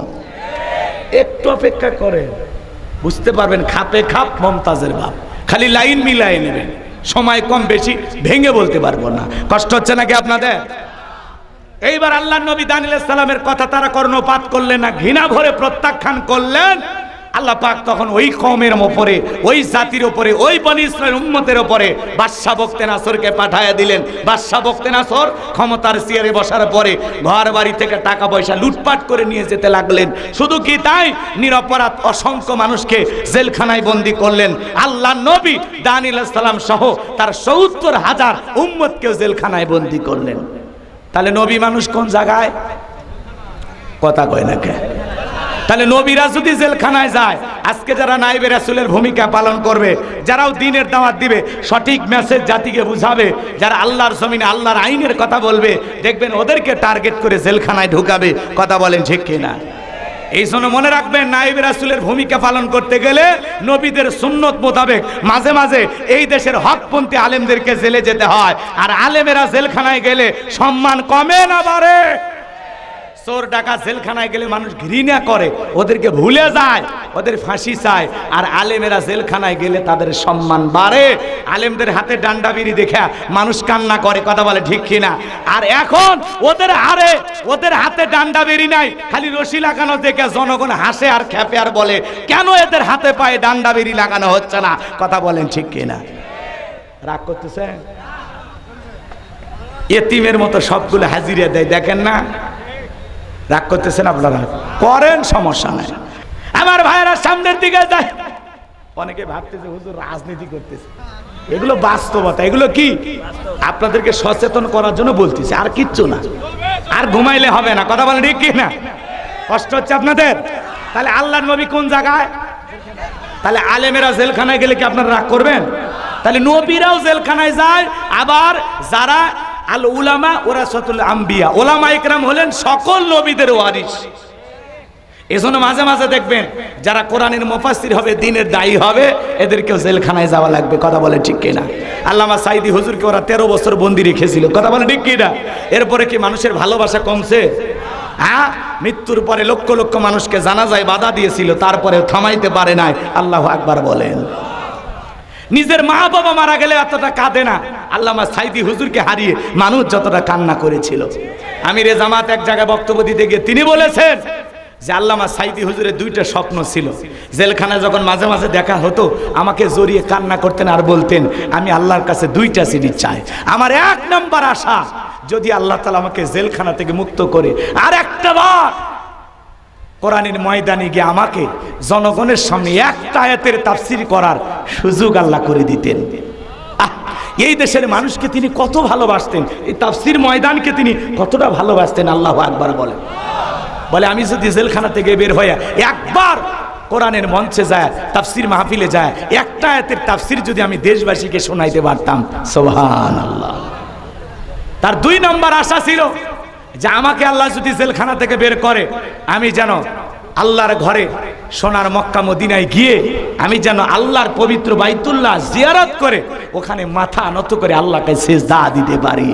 একটু অপেক্ষা করেন, বুঝতে পারবেন। খাপে খাপ মমতাজের বাপ, খালি লাইন মিলাই নেবেন। সময় কম বেশি ভেঙে বলতে পারবো না। কষ্ট হচ্ছে নাকি আপনাদের? এইবার আল্লাহ নবী দানিয়েল আলাইহিস সালামের কথা তারা কর্ণপাত করলেন না, ঘৃণা ভরে প্রত্যাখ্যান করলেন। আল্লাহ পাক তখন ওই কওমের উপরে, ওই জাতির উপরে, ওই বনি ইসরাইল উম্মতের উপরে বাদশা বখতেনাছরকে পাঠায়া দিলেন। বাদশা বখতেনাছর ক্ষমতার চেয়ারে বসার পরে ঘর বাড়ি থেকে টাকা পয়সা লুটপাট করে নিয়ে যেতে লাগলেন। শুধু কি তাই, নিরপরাধ অসংখ্য মানুষকে জেলখানায় বন্দী করলেন। আল্লাহ নবী দানিয়েল আলাইহিস সালাম সহ তার ৭০,০০০ উম্মতকেও জেলখানায় বন্দী করলেন। তাহলে নবী মানুষ কোন জায়গায়? কথা কয় না কে? তাহলে নবীরা যদি জেলখানায় যায়, আজকে যারা নাইবে রাসূলের ভূমিকা পালন করবে, যারাও দ্বীনের দাওয়াত দিবে, সঠিক মেসেজ জাতিকে বুঝাবে, যারা আল্লাহর জমিনে আল্লাহর আইনের কথা বলবে, দেখবেন ওদেরকে টার্গেট করে জেলখানায় ঢুকাবে। কথা বলেন ঠিক কিনা? এই জন্য মনে রাখবেন, নাইবে রাসূলের ভূমিকা পালন করতে গেলে নবীদের সুন্নত মোতাবেক মাঝে মাঝে এই দেশের হকপন্থী আলেমদেরকে জেলে যেতে হয়। আর আলেমেরা জেলখানায় গেলে সম্মান কমে না বাড়ে? চোর ডাকাত জেলখানায় গেলে মানুষ ঘৃণা করে, ওদেরকে ভুলে যায়, ওদের ফাঁসি চায়। আর আলেমেরা জেলখানায় গেলে তাদের সম্মান বাড়ে। আলেমদের হাতে ডান্ডা বিড়ি দেখে মানুষ কান্না করে। কথা বলে ঠিক কিনা? আর এখন ওদের হাতে ডান্ডা বিড়ি নাই, খালি রশি লাগানো দেখে জনগণ হাসে আর খেপে আর বলে, কেন এদের হাতে পায়ে ডান্ডা বিড়ি লাগানো হচ্ছে না? কথা বলেন ঠিক কিনা? রাগ করতেছে? এতিমের মতো সবগুলো হাজিরা দেয়, দেখেন না? রাগ করতেছেন আপনারা? করেন, সমস্যা নাই। আমার ভাইয়েরা সামনের দিকে যায়। অনেকে ভাবতেছে হুজুর রাজনীতি করতেছে। এগুলো বাস্তবতা। এগুলো কি? আপনাদেরকে সচেতন করার জন্য বলতেছি, আর কিচ্ছু না। আর ঘুমাইলে হবে না। কথা বলেন ঠিক কি না? কষ্ট হচ্ছে আপনাদের? তাহলে আল্লাহর নবী কোন জায়গায়? তাহলে আলেমেরা জেলখানায় গেলে কি আপনারা রাগ করবেন? তাহলে নবীরাও জেলখানায় যায়। আবার যারা আল উলামা ওয়ারাসাতুল আম্বিয়া, ওলামা ইকরাম হলেন সকল নবীদের ওয়ারিস। এজন্য মাঝে মাঝে দেখবেন যারা কোরআনের মুফাসসির হবে, দ্বীনের দায়ী হবে, এদেরকেও জেলখানায় যাওয়া লাগবে। কথা বলে ঠিক কিনা? আল্লামা সাইদি হুজুরকে ওরা 13 বছর বন্দি রেখেছিল। কথা বলে ঠিক কিনা? এরপরে কি মানুষের ভালোবাসা কমছে? হ্যাঁ, মৃত্যুর পরে লক্ষ লক্ষ মানুষকে জানাজায় বাধা দিয়েছিল, তারপরে থামাইতে পারে নাই। আল্লাহু আকবার বলেন। নিজের মা বাবা মারা গেলে এতটা কাঁদে না, আল্লামা সাইদি হুজুরকে হারিয়ে মানুষ যতটা কান্না করেছিল। আমিরে জামাত এক জায়গায় বক্তব্য দিতে গিয়ে তিনি বলেছেন যে আল্লামা সাইদি হুজুরের দুইটা স্বপ্ন ছিল। জেলখানায় যখন মাঝে মাঝে দেখা হতো আমাকে জড়িয়ে কান্না করতেন আর বলতেন, আমি আল্লাহর কাছে দুইটা জিনিস চাই। আমার এক নম্বর আশা, যদি আল্লাহ তাআলা আমাকে জেলখানা থেকে মুক্ত করে আর একটা বার কোরআনের ময়দানে গিয়ে আমাকে জনগণের সামনে একটা আয়াতের তাফসীর করার সুযোগ আল্লাহ করে দিতেন। এই দেশের মানুষকে তিনি কত ভালোবাসতেন, এই তাফসীর ময়দানকে তিনি কতটা ভালোবাসতেন। আল্লাহু আকবার বলে। বলে আমি যদি জেলখানা থেকে বের হয়ে একবার কোরআনের মঞ্চে যায়, তাফসীর মাহফিলে যায়, একটা আয়াতের তাফসীর যদি আমি দেশবাসীকে শোনাইতে পারতাম, সুবহানাল্লাহ। তার দুই নম্বর আশা ছিল যে আমাকে আল্লাহ যদি জেলখানা থেকে বের করে, আমি যেন আল্লাহর ঘরে সোনার মক্কা মদিনায় গিয়ে আমি যেন আল্লাহর পবিত্র বাইতুল্লাহ জিয়ারত করে ওখানে মাথা নত করে আল্লাহকে সিজদা দিতে পারি।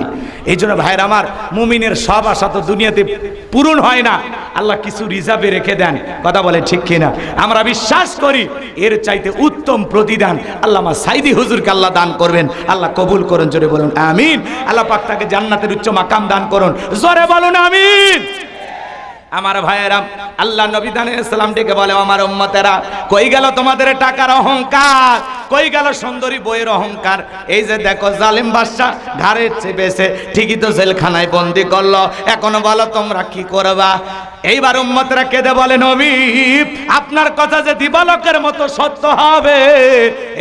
এই জন্য ভাইয়ের আমার, মুমিনের সব আশা তো দুনিয়াতে পূরণ হয় না, আল্লাহ কিছু রিজার্ভে রেখে দেন। কথা বলে ঠিক কিনা? আমরা বিশ্বাস করি এর চাইতে উত্তম প্রতিদান আল্লামা সাইদি হুজুরকে আল্লাহ দান করবেন। আল্লাহ কবুল করুন, জোরে বলুন আমিন। আল্লাহ পাক তাকে জান্নাতের উচ্চ মাকাম দান করুন, জোরে বলুন আমিন। আমার ভাইয়েরা, আল্লাহ নবী দানিয়েলাম ডেকে বলে, আমার উম্মতেরা, কই গেল তোমাদের টাকার অহংকার, কই গেল সুন্দরী বইয়ের অহংকার? এই যে দেখো জালিম বাদশা ঘাড়ে চেপেছে, ঠিকই তো জেলখানায় বন্দি করলো, এখন বলো তোমরা কি করবা? এইবার উম্মতরা কেঁদে বলে, নবী আপনার কথা যে দিবালকের মতো সত্য হবে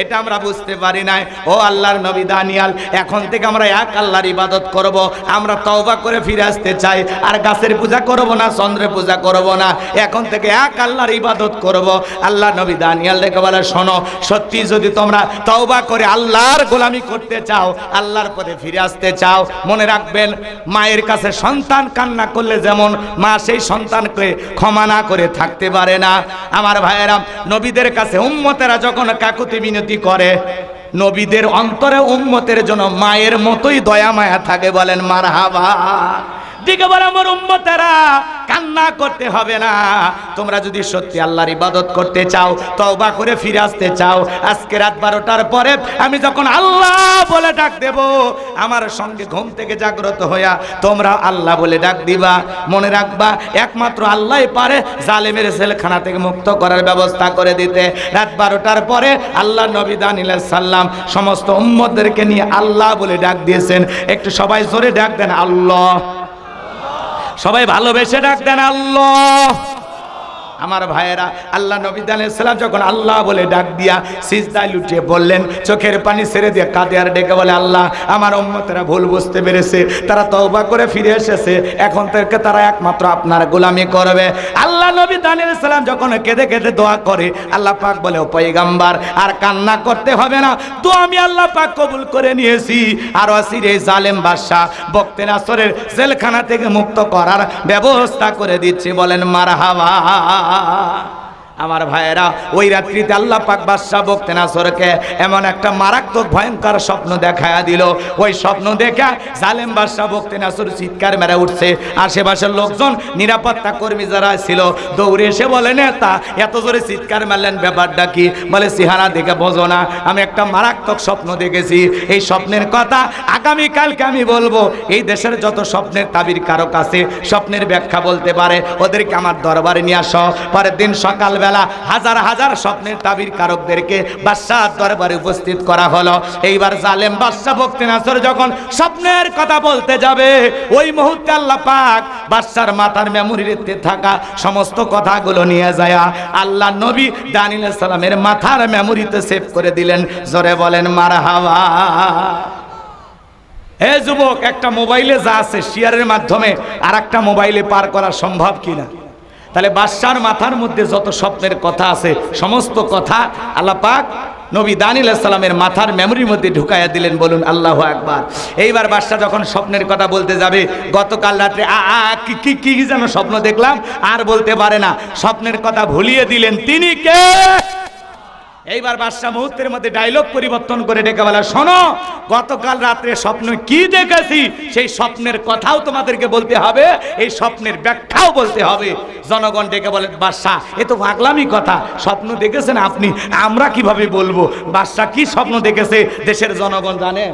এটা আমরা বুঝতে পারি নাই। ও আল্লাহর নবী দানিয়াল, এখন থেকে আমরা এক আল্লাহর ইবাদত করব, আমরা তওবা করে ফিরে আসতে চাই, আর গাছের পূজা করব না, চন্দ্রের পূজা করব না, এখন থেকে এক আল্লাহর ইবাদত করব। আল্লাহ নবী দানিয়াল ডেকে বলে, শোনো, সত্যি যদি তোমরা তওবা করে আল্লাহর গোলামি করতে চাও, আল্লাহর পথে ফিরে আসতে চাও, মনে রাখবেন মায়ের কাছে সন্তান কান্না করলে যেমন মা সেই সন্তানকে ক্ষমা না করে থাকতে পারে না, আমার ভাইয়েরা নবীদের কাছে উম্মতেরা যখন কাকুতি মিনতি করে, নবীদের অন্তরে উম্মতের জন্য মায়ের মতোই দয়া মায়া থাকে। বলেন মারহাবা। দিকে বলে, আমার উম্মতেরা কান্না করতে হবে না, তোমরা যদি সত্যি আল্লাহর ইবাদত করতে চাও, তওবা করে ফিরে আসতে চাও, আজকে রাত 12টার পরে আমি যখন আল্লাহ বলে ডাক দেব, আমার সঙ্গে ঘুম থেকে জাগ্রত হইয়া তোমরা আল্লাহ বলে ডাক দিবা। মনে রাখবা একমাত্র আল্লাহই পারে জালেমের জেলখানা থেকে মুক্ত করার ব্যবস্থা করে দিতে। রাত 12টার পরে আল্লাহ নবী দানিয়েল সাল্লাম সমস্ত উম্মতদেরকে নিয়ে আল্লাহ বলে ডাক দিয়েছেন। একটু সবাই জোরে ডাক দেন আল্লাহ, সবাই ভালোবেসে ডাক দেন আল্লাহ। আমার ভাইয়েরা, আল্লাহ নবী দানিয়েল সাল্লাম যখন আল্লাহ বলে ডাক দিয়া সিজদায় লুটিয়ে বললেন, চোখের পানি ছেড়ে দিয়ে কাঁদে আর ডেকে বলে, আল্লাহ আমার উম্মতেরা ভুল বুঝতে পেরেছে, তারা তওবা করে ফিরে এসেছে, এখন থেকে তারা একমাত্র আপনার গোলামি করবে। আল্লাহ নবী দানিয়েল সাল্লাম যখন কেঁদে কেঁদে দোয়া করে, আল্লাহ পাক বলে, ও পয়গম্বর আর কান্না করতে হবে না, তো আমি আল্লাহ পাক কবুল করে নিয়েছি, আর আসির এই জালেম বাদশা বক্তে নাসরের জেলখানা থেকে মুক্ত করার ব্যবস্থা করে দিচ্ছি। বলেন মারহাবা। আমার ভাইয়েরা, ওই রাত্রিতে আল্লাহ পাক বাদশা বক্তে নাসরকে এমন একটা মারাত্মক ভয়ঙ্কর স্বপ্ন দেখায়া দিল। ওই স্বপ্ন দেখা জালেম বাদশা বক্তে নাসর চিৎকার মেরে উঠছে। আশেপাশের লোকজন, নিরাপত্তা কর্মী যারা ছিল দৌড়ে এসে বলে, নেতা এত জোরে চিৎকার মারলেন, ব্যাপারটা কি? বলে, চেহারা দেখে বোঝো না, আমি একটা মারাত্মক স্বপ্ন দেখেছি, এই স্বপ্নের কথা আগামীকালকে আমি বলবো। এই দেশের যত স্বপ্নের তাবির কারক আছে, স্বপ্নের ব্যাখ্যা বলতে পারে, ওদেরকে আমার দরবারে নিয়ে আসো। পরের দিন সকালবেলা হাজার হাজার স্বপ্নের তাবির কারকদেরকে বাদশার দরবারে উপস্থিত করা হলো। এইবার জালেম বাদশা বক্তে নাসর যখন স্বপ্নের কথা বলতে যাবে, ওই মুহূর্তে আল্লাহ পাক বাদশার মাথার মেমোরিতে থাকা সমস্ত কথাগুলো নিয়ে যায় আল্লাহ নবী দানিয়েল সালামের মাথার মেমোরিতে সেভ করে দিলেন। জোরে বলেন মারহাবা। হে যুবক, একটা মোবাইলে যা আছে শেয়ারের মাধ্যমে আর একটা মোবাইলে পার করা সম্ভব কিনা? তাহলে বাদশার মাথার মধ্যে যত স্বপ্নের কথা আছে সমস্ত কথা আল্লাহ পাক নবী দানিয়েল সালামের মাথার মেমোরির মধ্যে ঢুকাইয়া দিলেন। বলুন আল্লাহু আকবার। এইবার বাদশা যখন স্বপ্নের কথা বলতে যাবে, গতকাল রাত্রে কি যেন স্বপ্ন দেখলাম আর বলতে পারে না, স্বপ্নের কথা ভুলিয়ে দিলেন। তিনি কে? এইবার বাদশা মুহূর্তের মধ্যে ডায়লগ পরিবর্তন করে ডেকে বলে, শোনো, গতকাল রাত্রে স্বপ্ন কি দেখেছি সেই স্বপ্নের কথাও তোমাদেরকে বলতে হবে, এই স্বপ্নের ব্যাখ্যাও বলতে হবে। জনগণ ডেকে বলে, বাদশা এ তো পাগলামি কথা, স্বপ্ন দেখেছেন আপনি, আমরা কিভাবে বলবো? বাদশা কি স্বপ্ন দেখেছে দেশের জনগণ জানে?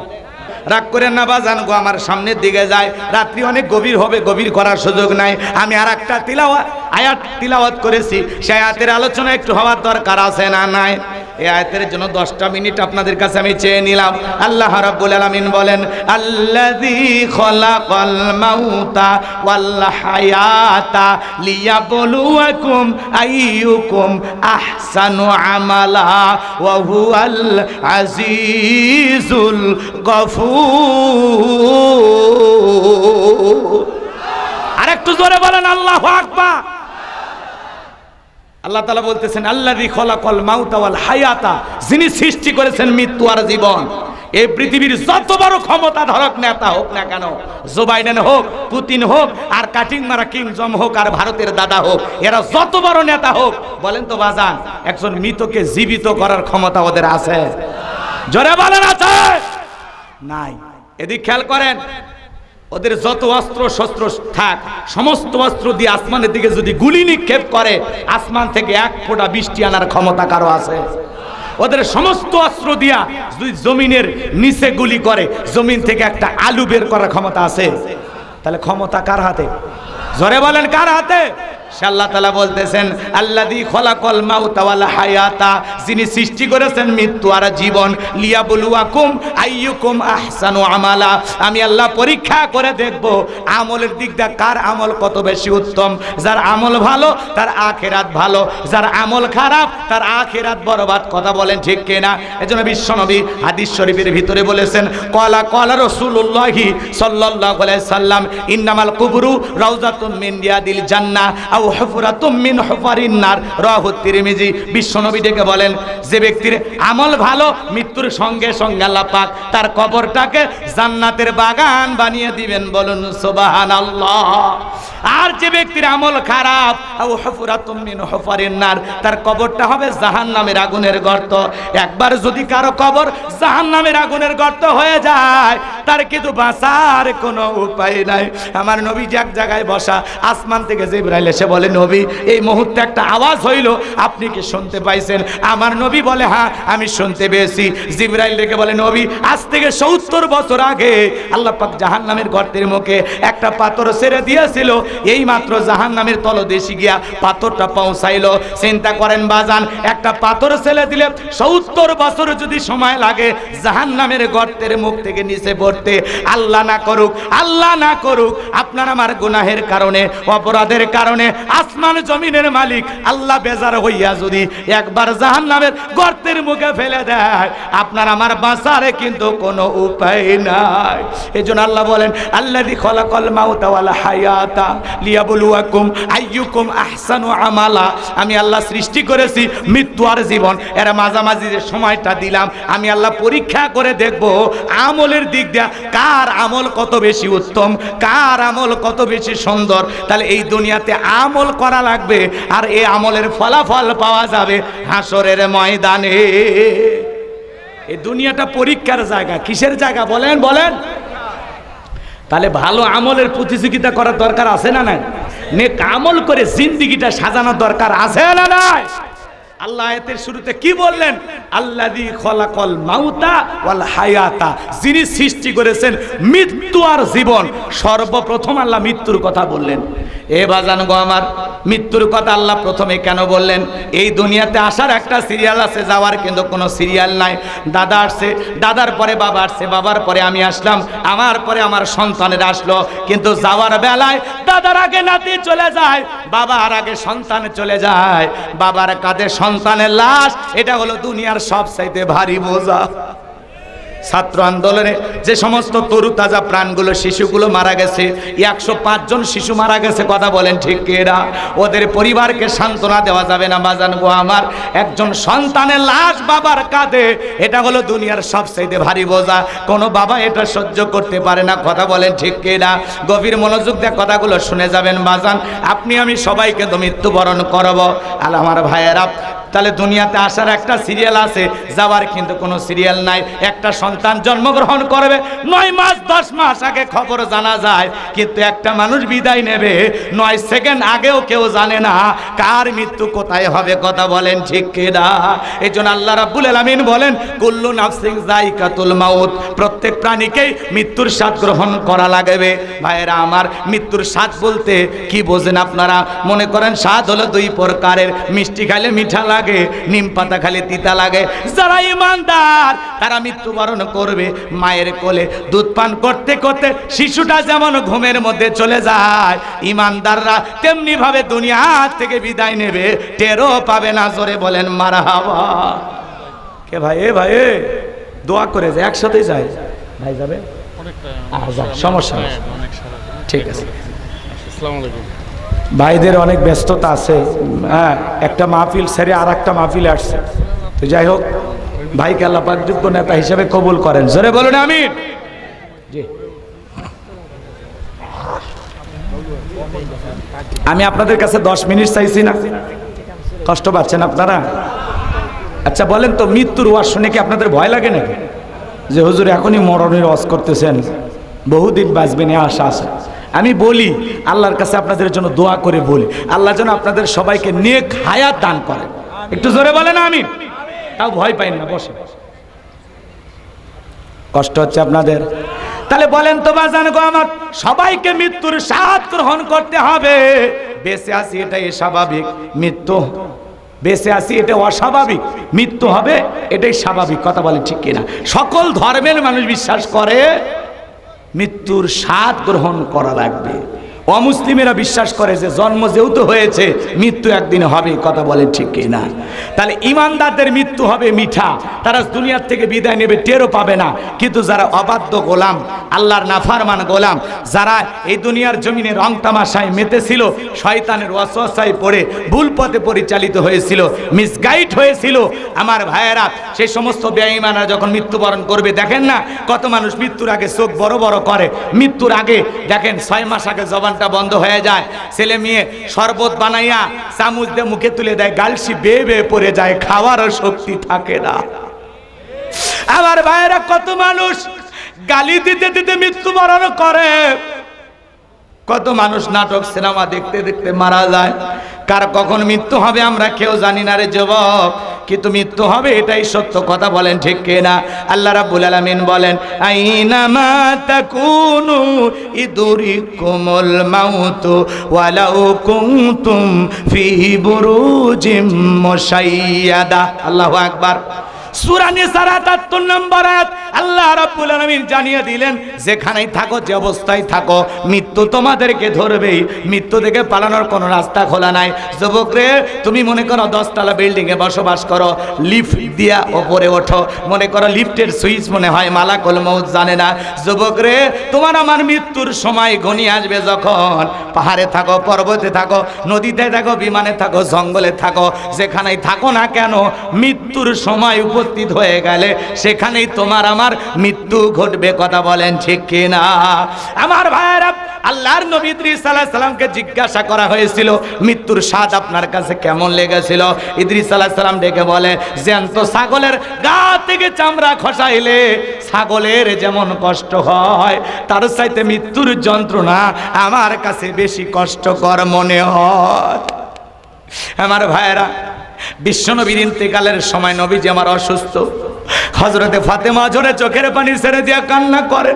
রাগ করেন না বাজান গো, আমার সামনের দিকে যায়, রাত্রি অনেক গভীর হবে, গভীর করার সুযোগ নাই। আমি আর একটা আয়াত তিলাওয়াত করেছি, সেই আয়াতের আলোচনা একটু হওয়ার দরকার আছে না নাই? এই আয়াতের জন্য 10টা মিনিট আপনাদের কাছে আমি চেয়ে নিলাম। আল্লাহ রাব্বুল আলামিন বলেন, আল্লাযী খলাকাল মাউতা ওয়াল হায়াতা লিয়াবলুয়াকুম আইয়ুকুম আহসানু আমালা ওয়া হুয়াল আজিজুল গফুর। আরেকটু জোরে বলেন আল্লাহু আকবার। আল্লাহ তাআলা বলতেছেন, আল্লাযী খলাকাল মাউতা ওয়াল হায়াতা, যিনি সৃষ্টি করেছেন মৃত্যু আর জীবন। এই পৃথিবীর যত বড় ক্ষমতা ধরক নেতা হোক না কেন, জো বাইডেন হোক, পুতিন হোক, আর কাটিং মারা কিং জম হোক, আর ভারতের দাদা হোক, এরা যত বড় নেতা হোক, বলেন তো বাজান, একজন মৃতকে জীবিত করার ক্ষমতা ওদের আছে? জোরে বলেন আছে? নাই। এদিক খেয়াল করেন, ওদের যত অস্ত্র শস্ত্র থাক, সমস্ত অস্ত্র দিয়ে আসমানের দিকে যদি গুলি নিক্ষেপ করে, আসমান থেকে 1 ফোঁটা বৃষ্টি আনার ক্ষমতা কারো আছে? ওদের সমস্ত অস্ত্র দিয়া যদি জমিনের নিচে গুলি করে, জমিন থেকে একটা আলু বের করার ক্ষমতা আছে? তাহলে ক্ষমতা কার হাতে? জোরে বলেন কার হাতে? আল্লাহ তাআলা বলতেছেন, আল্লাযী খলাকাল মাউতা ওয়াল হায়াতা, যিনি সৃষ্টি করেছেন মৃত্যু আর জীবন, লিয়াবলুয়াকুম আইয়ুকুম আহসানু আমালা, আমি আল্লাহ পরীক্ষা করে দেখব আমলের দিক দিয়ে কার আমল কত বেশি উত্তম। যার আমল ভালো তার আখিরাত ভালো, যার আমল খারাপ তার আখিরাত বরবাদ। কথা বলেন ঠিক কিনা? এজন্য বিশ্বনবী হাদিস শরীফের ভিতরে বলেছেন, ক্বালা রাসূলুল্লাহি সাল্লাল্লাহু আলাইহি সাল্লাম, ইন্নামাল কুবরু রাউযাতুম মিন রিয়াদিল জান্নাহ আও হুফরাতুম মিন হুফারিন নার, রাওয়াহু তিরমিজি। বিশ্বনবী ডেকে বলেন, যে ব্যক্তির আমল ভালো, মৃত্যুর সঙ্গে সঙ্গে আল্লাহ পাক তার কবরটাকে জান্নাতের বাগান বানিয়ে দিবেন, বলুন সুবহানাল্লাহ। আর যে ব্যক্তির আমল খারাপ, আও হুফরাতুম মিন হুফারিন নার, তার কবরটা হবে জাহান্নামের আগুনের গর্ত। একবার যদি কারো কবর জাহান্নামের আগুনের গর্ত হয়ে যায়, তার কিন্তু বাঁচার কোনো উপায় নাই। আমার নবী এক জায়গায় বসা, আসমান থেকে জিবরাইল এসে বলে, নবী এই মুহূর্তে একটা আওয়াজ হইল, আপনি কি শুনতে পাইছেন? আমার নবী বলে, হ্যাঁ আমি শুনতে পেয়েছি। জিবরাইল ডেকে বলে, নবী আজ থেকে 70 বছর আগে আল্লাহ পাক জাহান্নামের গর্তের মুখে একটা পাথর ছেড়ে দিয়েছিল, এই মাত্র জাহান্নামের তলদেশে গিয়া পাথরটা পৌঁছাইলো। চিন্তা করেন বাজান, একটা পাথর ছেড়ে দিলে 70 বছর যদি সময় লাগে জাহান্নামের গর্তের মুখ থেকে নিচে পড়তে। আল্লাহ না করুক, আল্লাহ না করুক, আপনার আমার গুনাহের কারণে, অপরাধের কারণে আসমান জমিনের মালিক আল্লাহ বেজার হইয়া যদি একবার জাহান্নামের গর্তের মুখে ফেলে দেয়, আপনার আমার বাঁচার কিন্তু কোনো উপায় নাই। এজন্য আল্লাহ বলেন, আল্লাযী খলাকাল মাউতা ওয়াল হায়াতা লিয়াবলুয়াকুম আইয়ুকুম আহসানু আমালা, আমি আল্লাহ সৃষ্টি করেছি মৃত্যু আর জীবন, এর মাঝামাঝি যে সময়টা দিলাম, আমি আল্লাহ পরীক্ষা করে দেখব আমলের দিক দিয়ে কার আমল কত বেশি উত্তম, কার আমল কত বেশি সুন্দর। তাহলে এই দুনিয়াতে আমল করা লাগবে, আর এই আমলের ফলাফল পাওয়া যাবে হাসরের ময়দানে। এই দুনিয়াটা পরীক্ষার জায়গা। কিসের জায়গা বলেন? বলেন। তাহলে ভালো আমলের প্রতিযোগিতা করার দরকার আছে না নাই? নেক আমল করে জিন্দেগিটা সাজানোর দরকার আছে না নাই? আল্লাহ আয়াতের শুরুতে কি বললেন? আল্লাযী খলাকাল মাউতা ওয়াল হায়াতা, যিনি সৃষ্টি করেছেন মৃত্যু আর জীবন। সর্বপ্রথম আল্লাহ মৃত্যুর কথা বললেন। এ বাজান গো আমার, মৃত্যুর কথা আল্লাহ প্রথমে কেন বললেন? এই দুনিয়াতে আসার একটা সিরিয়াল আছে, যাওয়ার কিন্তু কোনো সিরিয়াল নাই। দাদা আসছে, দাদার পরে বাবা আসছে, বাবার পরে আমি আসলাম, আমার পরে আমার সন্তানের আসলো। কিন্তু যাওয়ার বেলায় দাদার আগে নাতি চলে যায়, বাবার আগে সন্তান চলে যায়, বাবার কাঁধে সন্তানের লাশ। এটা হলো দুনিয়ার সবচাইতে ভারী বোঝা। ছাত্র আন্দোলনে যে সমস্ত তরু তাজা প্রাণগুলো, শিশুগুলো মারা গেছে, 105 জন শিশু মারা গেছে। কথা বলেন ঠিক কিনা? ওদের পরিবারকে সান্ত্বনা দেওয়া যাবে না বাজান গো আমার। একজন সন্তানের লাশ বাবার কাঁধে, এটা হলো দুনিয়ার সবচাইতে ভারী বোঝা। কোনো বাবা এটা সহ্য করতে পারে না। কথা বলেন ঠিক কিনা? গভীর মনোযোগ দিয়ে কথাগুলো শুনে যাবেন বাজান। আপনি আমি সবাইকে তো মৃত্যুবরণ করব। আর আমার ভাইয়েরা, তাহলে দুনিয়াতে আসার একটা সিরিয়াল আছে, যাওয়ার কিন্তু কোনো সিরিয়াল নাই। একটা সন্তান জন্মগ্রহণ করবে 9 মাস 10 মাস আগে খবর জানা যায়, কিন্তু একটা মানুষ বিদায় নেবে 9 সেকেন্ড আগেও কেউ জানে না কার মৃত্যু কোথায় হবে। কথা বলেন ঠিক কিনা? এই জন্য আল্লাহ রাব্বুল আলামিন বলেন কুল্লু নাফসিন যায়কাতুল মাউত, প্রত্যেক প্রাণীকেই মৃত্যুর স্বাদ গ্রহণ করা লাগবে। ভাইরা আমার, মৃত্যুর স্বাদ বলতে কি বোঝেন আপনারা? মনে করেন স্বাদ হলো 2 প্রকারের, মিষ্টি খাইলে মিঠা লাগে, নিম পাতা খাইলে তিতা লাগে। যারা ইমানদার তারা মৃত্যুবরণ করবে মায়ের কোলে দুধ পান করতে করতে। শিশুটা যেমন ঘুমের মধ্যে চলে যায়, ইমানদাররা তেমনি ভাবে দুনিয়া থেকে বিদায় নেবে, টেরও পাবে না। জোরে বলেন মারহাবা। কে ভাই? এ ভাই, দোয়া করে যায়, একসাথেই যায়। ভাই যাবে? সমস্যা নেই, ঠিক আছে। ভাইদের অনেক ব্যস্ততা আছে, হ্যাঁ, একটা মাহফিল সেরে আর একটা মাহফিলে আসছে। তো যাই হোক, ভাইকে আল্লাহ পাক যোগ্য নেতা হিসেবে কবুল করেন। জোরে বলুন আমিন। জি, আমি আপনাদের কাছে 10 মিনিট চাইছি না, কষ্ট পাচ্ছেন আপনারা? আচ্ছা বলেন তো, মৃত্যুর ওয়াজ শুনে কি আপনাদের ভয় লাগে নাকি? যে হুজুর এখনই মরণের ওয়াজ করতেছেন, বহুদিন বাঁচবেন এ আশা আছে। আমি বলি আল্লাহর কাছে আপনাদের জন্য দোয়া করে বলি, আল্লাহ যেন আপনাদের সবাইকে নেক হায়াত দান করেন। একটু জোরে বলেন আমিন। তাও ভয় পাইন না, বসে। কষ্ট হচ্ছে আপনাদের? তাহলে বলেন তো বাজান গো আমার, সবাইকে মৃত্যুর স্বাদ গ্রহণ করতে হবে। বেঁচে আছি এটাই স্বাভাবিক, মৃত্যু বেঁচে আছি এটা অস্বাভাবিক, মৃত্যু হবে এটাই স্বাভাবিক। কথা বলেন ঠিক কিনা? সকল ধর্মের মানুষ বিশ্বাস করে মৃত্যুর স্বাদ গ্রহণ করা লাগবে। অমুসলিমেরা বিশ্বাস করে যে জন্ম যেহেতু হয়েছে মৃত্যু একদিন হবে। কথা বলেন ঠিক কিনা? তাহলে ইমানদারদের মৃত্যু হবে মিঠা, তারা দুনিয়ার থেকে বিদায় নেবে, টেরও পাবে না। কিন্তু যারা অবাধ্য গোলাম, আল্লাহর নাফরমান গোলাম, যারা এই দুনিয়ার জমিনে রং তামাশায় মেতেছিল, শয়তানের ওয়াসওয়াসায় পড়ে ভুল পথে পরিচালিত হয়েছিল, মিসগাইড হয়েছিল, আমার ভাইয়েরা, সেই সমস্ত বেঈমানরা যখন মৃত্যুবরণ করবে, দেখেন না কত মানুষ মৃত্যুর আগে চোখ বড় বড় করে। মৃত্যুর আগে দেখেন 6 মাস আগে জবান বন্ধ হয়ে যায়, ছেলে মেয়ে শরবত বানাইয়া চামচ দিয়ে মুখে তুলে দেয়, গালসি বেয়ে বেয়ে পড়ে যায়, খাওয়ারও শক্তি থাকে না। আমার ভাইয়েরা, কত মানুষ গালি দিতে দিতে মৃত্যুবরণ করে, কত মানুষ নাটক সিনেমা দেখতে দেখতে মারা যায়। কার কখন মৃত্যু হবে আমরা কেউ জানি না রে যুবক, কিন্তু মৃত্যু হবে এটাই সত্য। কথা বলেন ঠিক কিনা? আল্লাহ রাব্বুল আলামিন বলেন আইনামা তাকুনু ইদরিকুমুল মাউতু ওয়ালাউ কুনতুম ফি বুরুজিম মুশাইয়াদা। আল্লাহু আকবার। সূরা নিসার ৭৮ নম্বর আয়াত আল্লাহ রাব্বুল আলামিন জানিয়ে দিলেন, যেখানেই থাকো, যে অবস্থায় থাকো, মৃত্যু তোমাদেরকে ধরবেই। মৃত্যু থেকে পালানোর কোনো রাস্তা খোলা নাই। যুবক রে, তুমি মনে করো 10 তলা বিল্ডিং এ বসবাস করো, লিফট দিয়া উপরে ওঠো, মনে করো লিফটের সুইচ মনে হয় মালাকুল মউত জানে না। যুবক রে, তোমার আমার মৃত্যুর সময় ঘনিয়ে আসবে যখন, পাহাড়ে থাকো, পর্বতে থাকো, নদীতে থাকো, বিমানে থাকো, জঙ্গলে থাকো, যেখানেই থাকো না কেন, মৃত্যুর সময় উপস্থিত হয়ে গেলে সেখানেই তোমার আমার মৃত্যু ঘটবে। কথা বলেন ঠিক কিনা? আমার ভাইয়েরা, আল্লাহর নবী ইদ্রিস আলাইহিস সালামকে জিজ্ঞাসা করা হয়েছিল, মৃত্যুর স্বাদ আপনার কাছে কেমন লেগেছিল? ইদ্রিস আলাইহিস সালাম ডেকে বলে, জ্যান্ত ছাগলের গা থেকে চামড়া খসাইলে ছাগলের যেমন কষ্ট হয়, তার চাইতে মৃত্যুর যন্ত্রণা আমার কাছে বেশি কষ্টকর মনে হয়। আমার ভাইয়েরা, বিশ্বনবীর ইন্তেকালের সময় নবীজি আমার অসুস্থ। হযরতে ফাতেমা জোরে চোখের পানি ছেড়ে দিয়ে কান্না করে।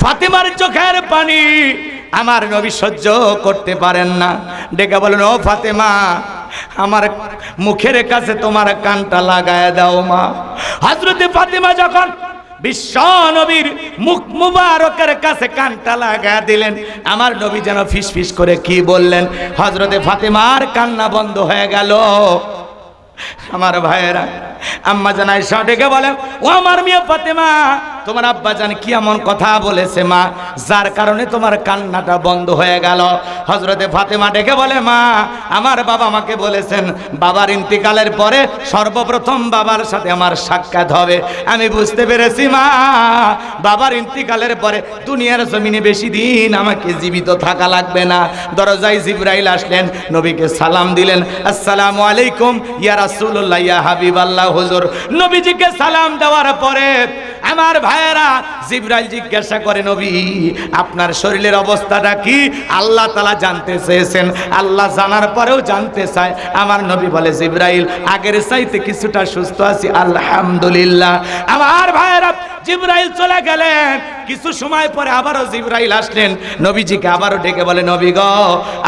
ফাতেমার চোখের পানি আমার নবী সহ্য করতে পারেন না, ডেকে বলেন, ও ফাতেমা, আমার মুখের কাছে তোমার কানটা লাগায় দাও মা। হযরতে ফাতেমা যখন বিশ্ব নবীর মুখ মুবারকের কাছে কানটা লাগা দিলেন, আমার নবী যেন ফিস ফিস করে কি বললেন, হযরতে ফাতেমার কান্না বন্ধ হয়ে গেল। আমার ভাইয়েরা, আম্মা জান আয়েশা ডেকে বলেন, ও আমার মেয়ে ফাতেমা, তোমার আব্বা জান কি এমন কথা বলেছে মা যার কারণে তোমার কান্নাটা বন্ধ হয়ে গেল? হযরতে ফাতেমা ডেকে বলে, মা আমার বাবা আমাকে বলেছেন বাবার ইন্তিকালের পরে সর্বপ্রথম বাবার সাথে আমার সাক্ষাৎ হবে। আমি বুঝতে পেরেছি মা বাবার ইন্তিকালের পরে দুনিয়ার জমিনে বেশি দিন আমাকে জীবিত থাকা লাগবে না। দরজায় জিবরাইল আসলেন, নবীকে সালাম দিলেন, আসসালামু আলাইকুম ইয়া রাসূলুল্লাহ ইয়া হাবিবাল্লাহ হুজুর। নবীজিকে সালাম দেওয়ার পরে আমার ভাইয়েরা জিবরাইল জিজ্ঞাসা করে, নবী আপনার শরীরের অবস্থাটা কি? আল্লাহ তাআলা জানতে চেয়েছেন, আল্লাহ জানার পরেও জানতে চায়। আমার নবী বলে, জিবরাইল আগের চাইতে কিছুটা সুস্থ আছি আলহামদুলিল্লাহ। আমার ভাইয়েরা জিবরাইল চলে গেলেন, কিছু সময় পরে আবারও জিবরাইল আসলেন, নবীজিকে আবারও ডেকে বলে, নবী গো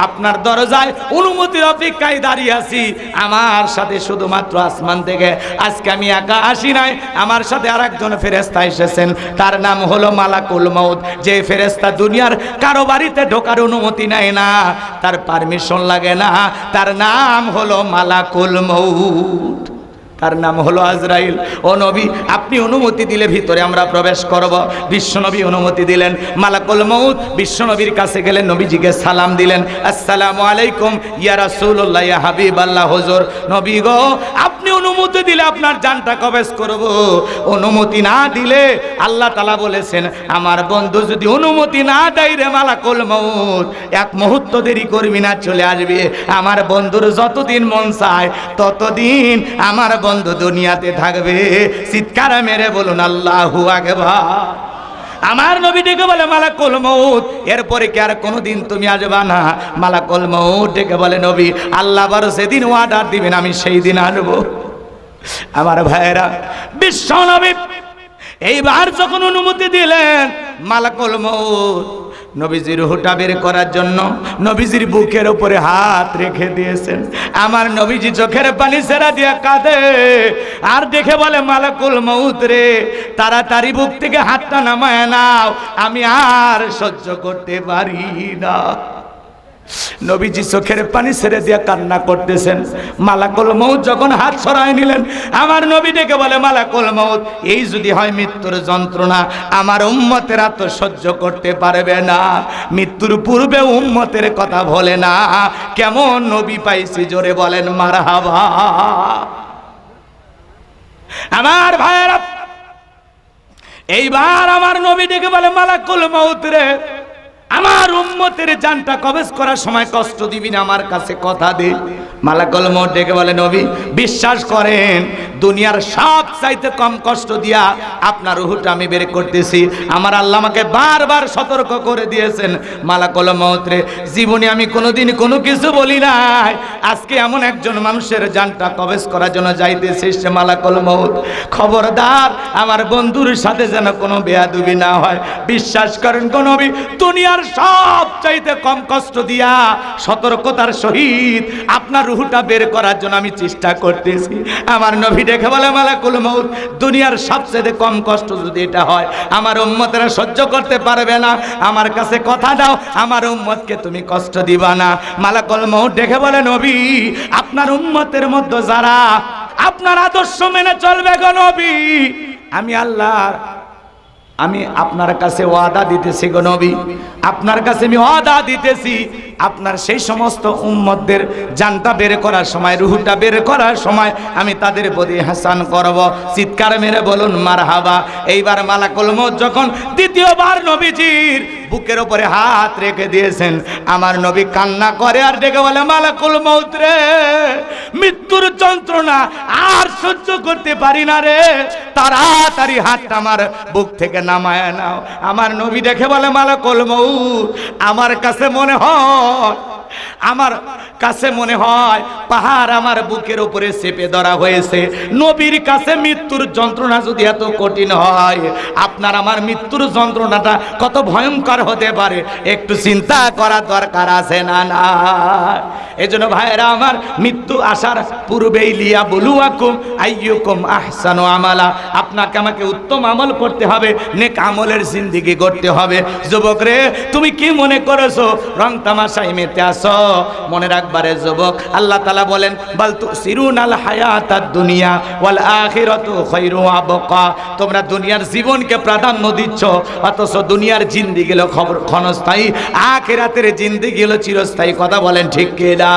আপনার দরজায় অনুমতির অপেক্ষায় দাঁড়িয়ে আছি। আমার সাথে শুধুমাত্র আসমান থেকে আজকে আমি একা আসি নাই, আমার সাথে আরেকজন ফেরেশতা এসেছেন, তার নাম হলো মালাকুল মউত। যে ফেরেশতা দুনিয়ার কারো বাড়িতে ঢোকার অনুমতি নেয় না, তার পারমিশন লাগে না, তার নাম হলো মালাকুল মউত, তার নাম হলো আজরাইল। ও নবী আপনি অনুমতি দিলে ভিতরে আমরা প্রবেশ করব। বিশ্বনবী অনুমতি দিলেন। মালাকুল মউত বিশ্বনবীর কাছে গেলেন, নবীজিকে সালাম দিলেন, আসসালামু আলাইকুম ইয়া রাসূলুল্লাহ ইয়া হাবিবাল্লাহ হুজুর। নবী গো আপনি অনুমতি দিলে আপনার জানটা কবজ করব, অনুমতি না দিলে আল্লাহ তাআলা বলেছেন আমার বন্ধু যদি অনুমতি না দেয় রে মালাকুল মউত এক মুহূর্ত দেরি করবি না, চলে আসবে। আমার বন্ধুর যতদিন মন চায় ততদিন আমার বন্ধু দুনিয়াতে থাকবে। চিৎকার মেরে বলুন আল্লাহু আকবার। আমার নবী ডেকে বলে, মালাকুল মউত এরপরে কি আর কোনোদিন তুমি আসবা না? মালাকুল মউত ডেকে বলে, নবী আল্লাহ বারো যেদিন অর্ডার দিবেন আমি সেই দিন আসবো। আমার ভাইয়েরা বিশ্ব নবী এইবার যখন অনুমতি দিলেন, মালাকুল মউত নবীজির রূহটা বের করার জন্য নবীজির বুকের উপরে হাত রেখে দিয়েছেন। আমার নবীজি চোখের পানি ছেড়া দিয়ে কাঁদে আর দেখে বলে, মালাকুল মউত রে তাড়াতাড়ি বুক থেকে হাতটা নামায় নাও, আমি আর সহ্য করতে পারি না। নবীজি চোখের পানি ছেড়ে দিয়ে কান্না করতেছেন। মালাকুল মউত যখন হাত সরায় নিলেন, আমার নবী ডেকে বলে, মালাকুল মউত এই যদি হয় মৃত্যুর যন্ত্রণা আমার উম্মতেরা তো সহ্য করতে পারবে না। মৃত্যুর পূর্বে উম্মতের কথা বলে না, কেমন নবী পাইছি জোরে বলেন মারহাবা। আমার ভাইয়েরা এইবার আমার নবী ডেকে বলে, মালাকুল মউত রে আমার উম্মতের জানটা কবজ করার সময় কষ্ট দিবি না, আমার কাছে কথা দে। মালাকুল মউত ডেকে বলে, নবী বিশ্বাস করেন দুনিয়ার সব চাইতে কম কষ্ট দিয়া আপনার রূহটা আমি বের করতেছি। আমার আল্লাহ আমাকে বারবার সতর্ক করে দিয়েছেন, মালাকুল মউত রে জীবনে আমি কোনোদিন কোনো কিছু বলি নাই, আজকে এমন একজন মানুষের জানটা কবজ করার জন্য যাইতেছি সে মালাকুল মউত। খবরদার আমার বন্ধুর সাথে যেন কোনো বেয়াদবি না হয়। বিশ্বাস করেন গো নবী দুনিয়ার সব চাইতে কম কষ্ট দিয়া সতর্কতার সহিত আপনার রূহটা বের করার জন্য আমি চেষ্টা করতেছি। আমার নবী দেখে বলে, মালাকুল মউত দুনিয়ার সবচেয়ে কম কষ্ট যদি এটা হয় আমার উম্মতেরা সহ্য করতে পারবে না, আমার কাছে কথা দাও আমার উম্মতকে তুমি কষ্ট দিবা না। মালাকুল মউত দেখে বলে, নবী আপনার উম্মতের মধ্যে যারা আপনার আদর্শ মেনে চলবে গো নবী আমি আপনার কাছে ওয়াদা দিতেছি গো নবী, আপনার কাছে আমি ওয়াদা দিতেছি আপনার সেই সমস্ত উম্মতদের জানটা বের করার সময় রূহটা বের করার সময় আমি তাদের বদি হাসান করব। চিৎকার মেরে বলুন মারহাবা। এইবার মালাকুল মউত যখন দ্বিতীয়বার নবীজির বুকের উপরে হাত রেখে দিয়েছেন, আমার নবী কান্না করে আর ডেকে বলে, মালাকুল মউত রে মৃত্যুর যন্ত্রণা আর সহ্য করতে পারি না রে, তাড়াতাড়ি হাতটা আমার বুক থেকে নামায় নাও। আমার নবী দেখে বলে, মালাকুল মউত আমার কাছে মনে হয় পাহাড় আমার বুকের উপরে চেপে ধরা হয়েছে। নবীর কাছে মৃত্যুর যন্ত্রণা যদি এত কঠিন হয়, আপনার আমার মৃত্যুর যন্ত্রণাটা কত ভয়ঙ্কর হতে পারে একটু চিন্তা করা দরকার আছে না? না এজন্য ভাইরা আমার, মৃত্যু আসার পূর্বেই লিয়া বুলুয়াকুম আইয়ুকুম আহসানু আমালা, আপনাকে আমাকে উত্তম আমল করতে হবে, নেক আমলের জিন্দেগি করতে হবে। যুবক রে, তুমি কি মনে করেছো রং তামাশায় মেতে আসো? মনে রাখবারে যুবক, আল্লাহ তাআলা বলেন বাল তুসিরুনাল হায়াতাদ দুনিয়া ওয়াল আখিরাতু খায়রু ওয়া আবকা, তোমরা দুনিয়ার জীবনকে প্রাধান্য দিচ্ছ, অথচ দুনিয়ার জিন্দেগি হলো ক্ষণস্থায়ী, আখিরাতের জিন্দেগি হলো চিরস্থায়ী। কথা বলেন ঠিক কি না?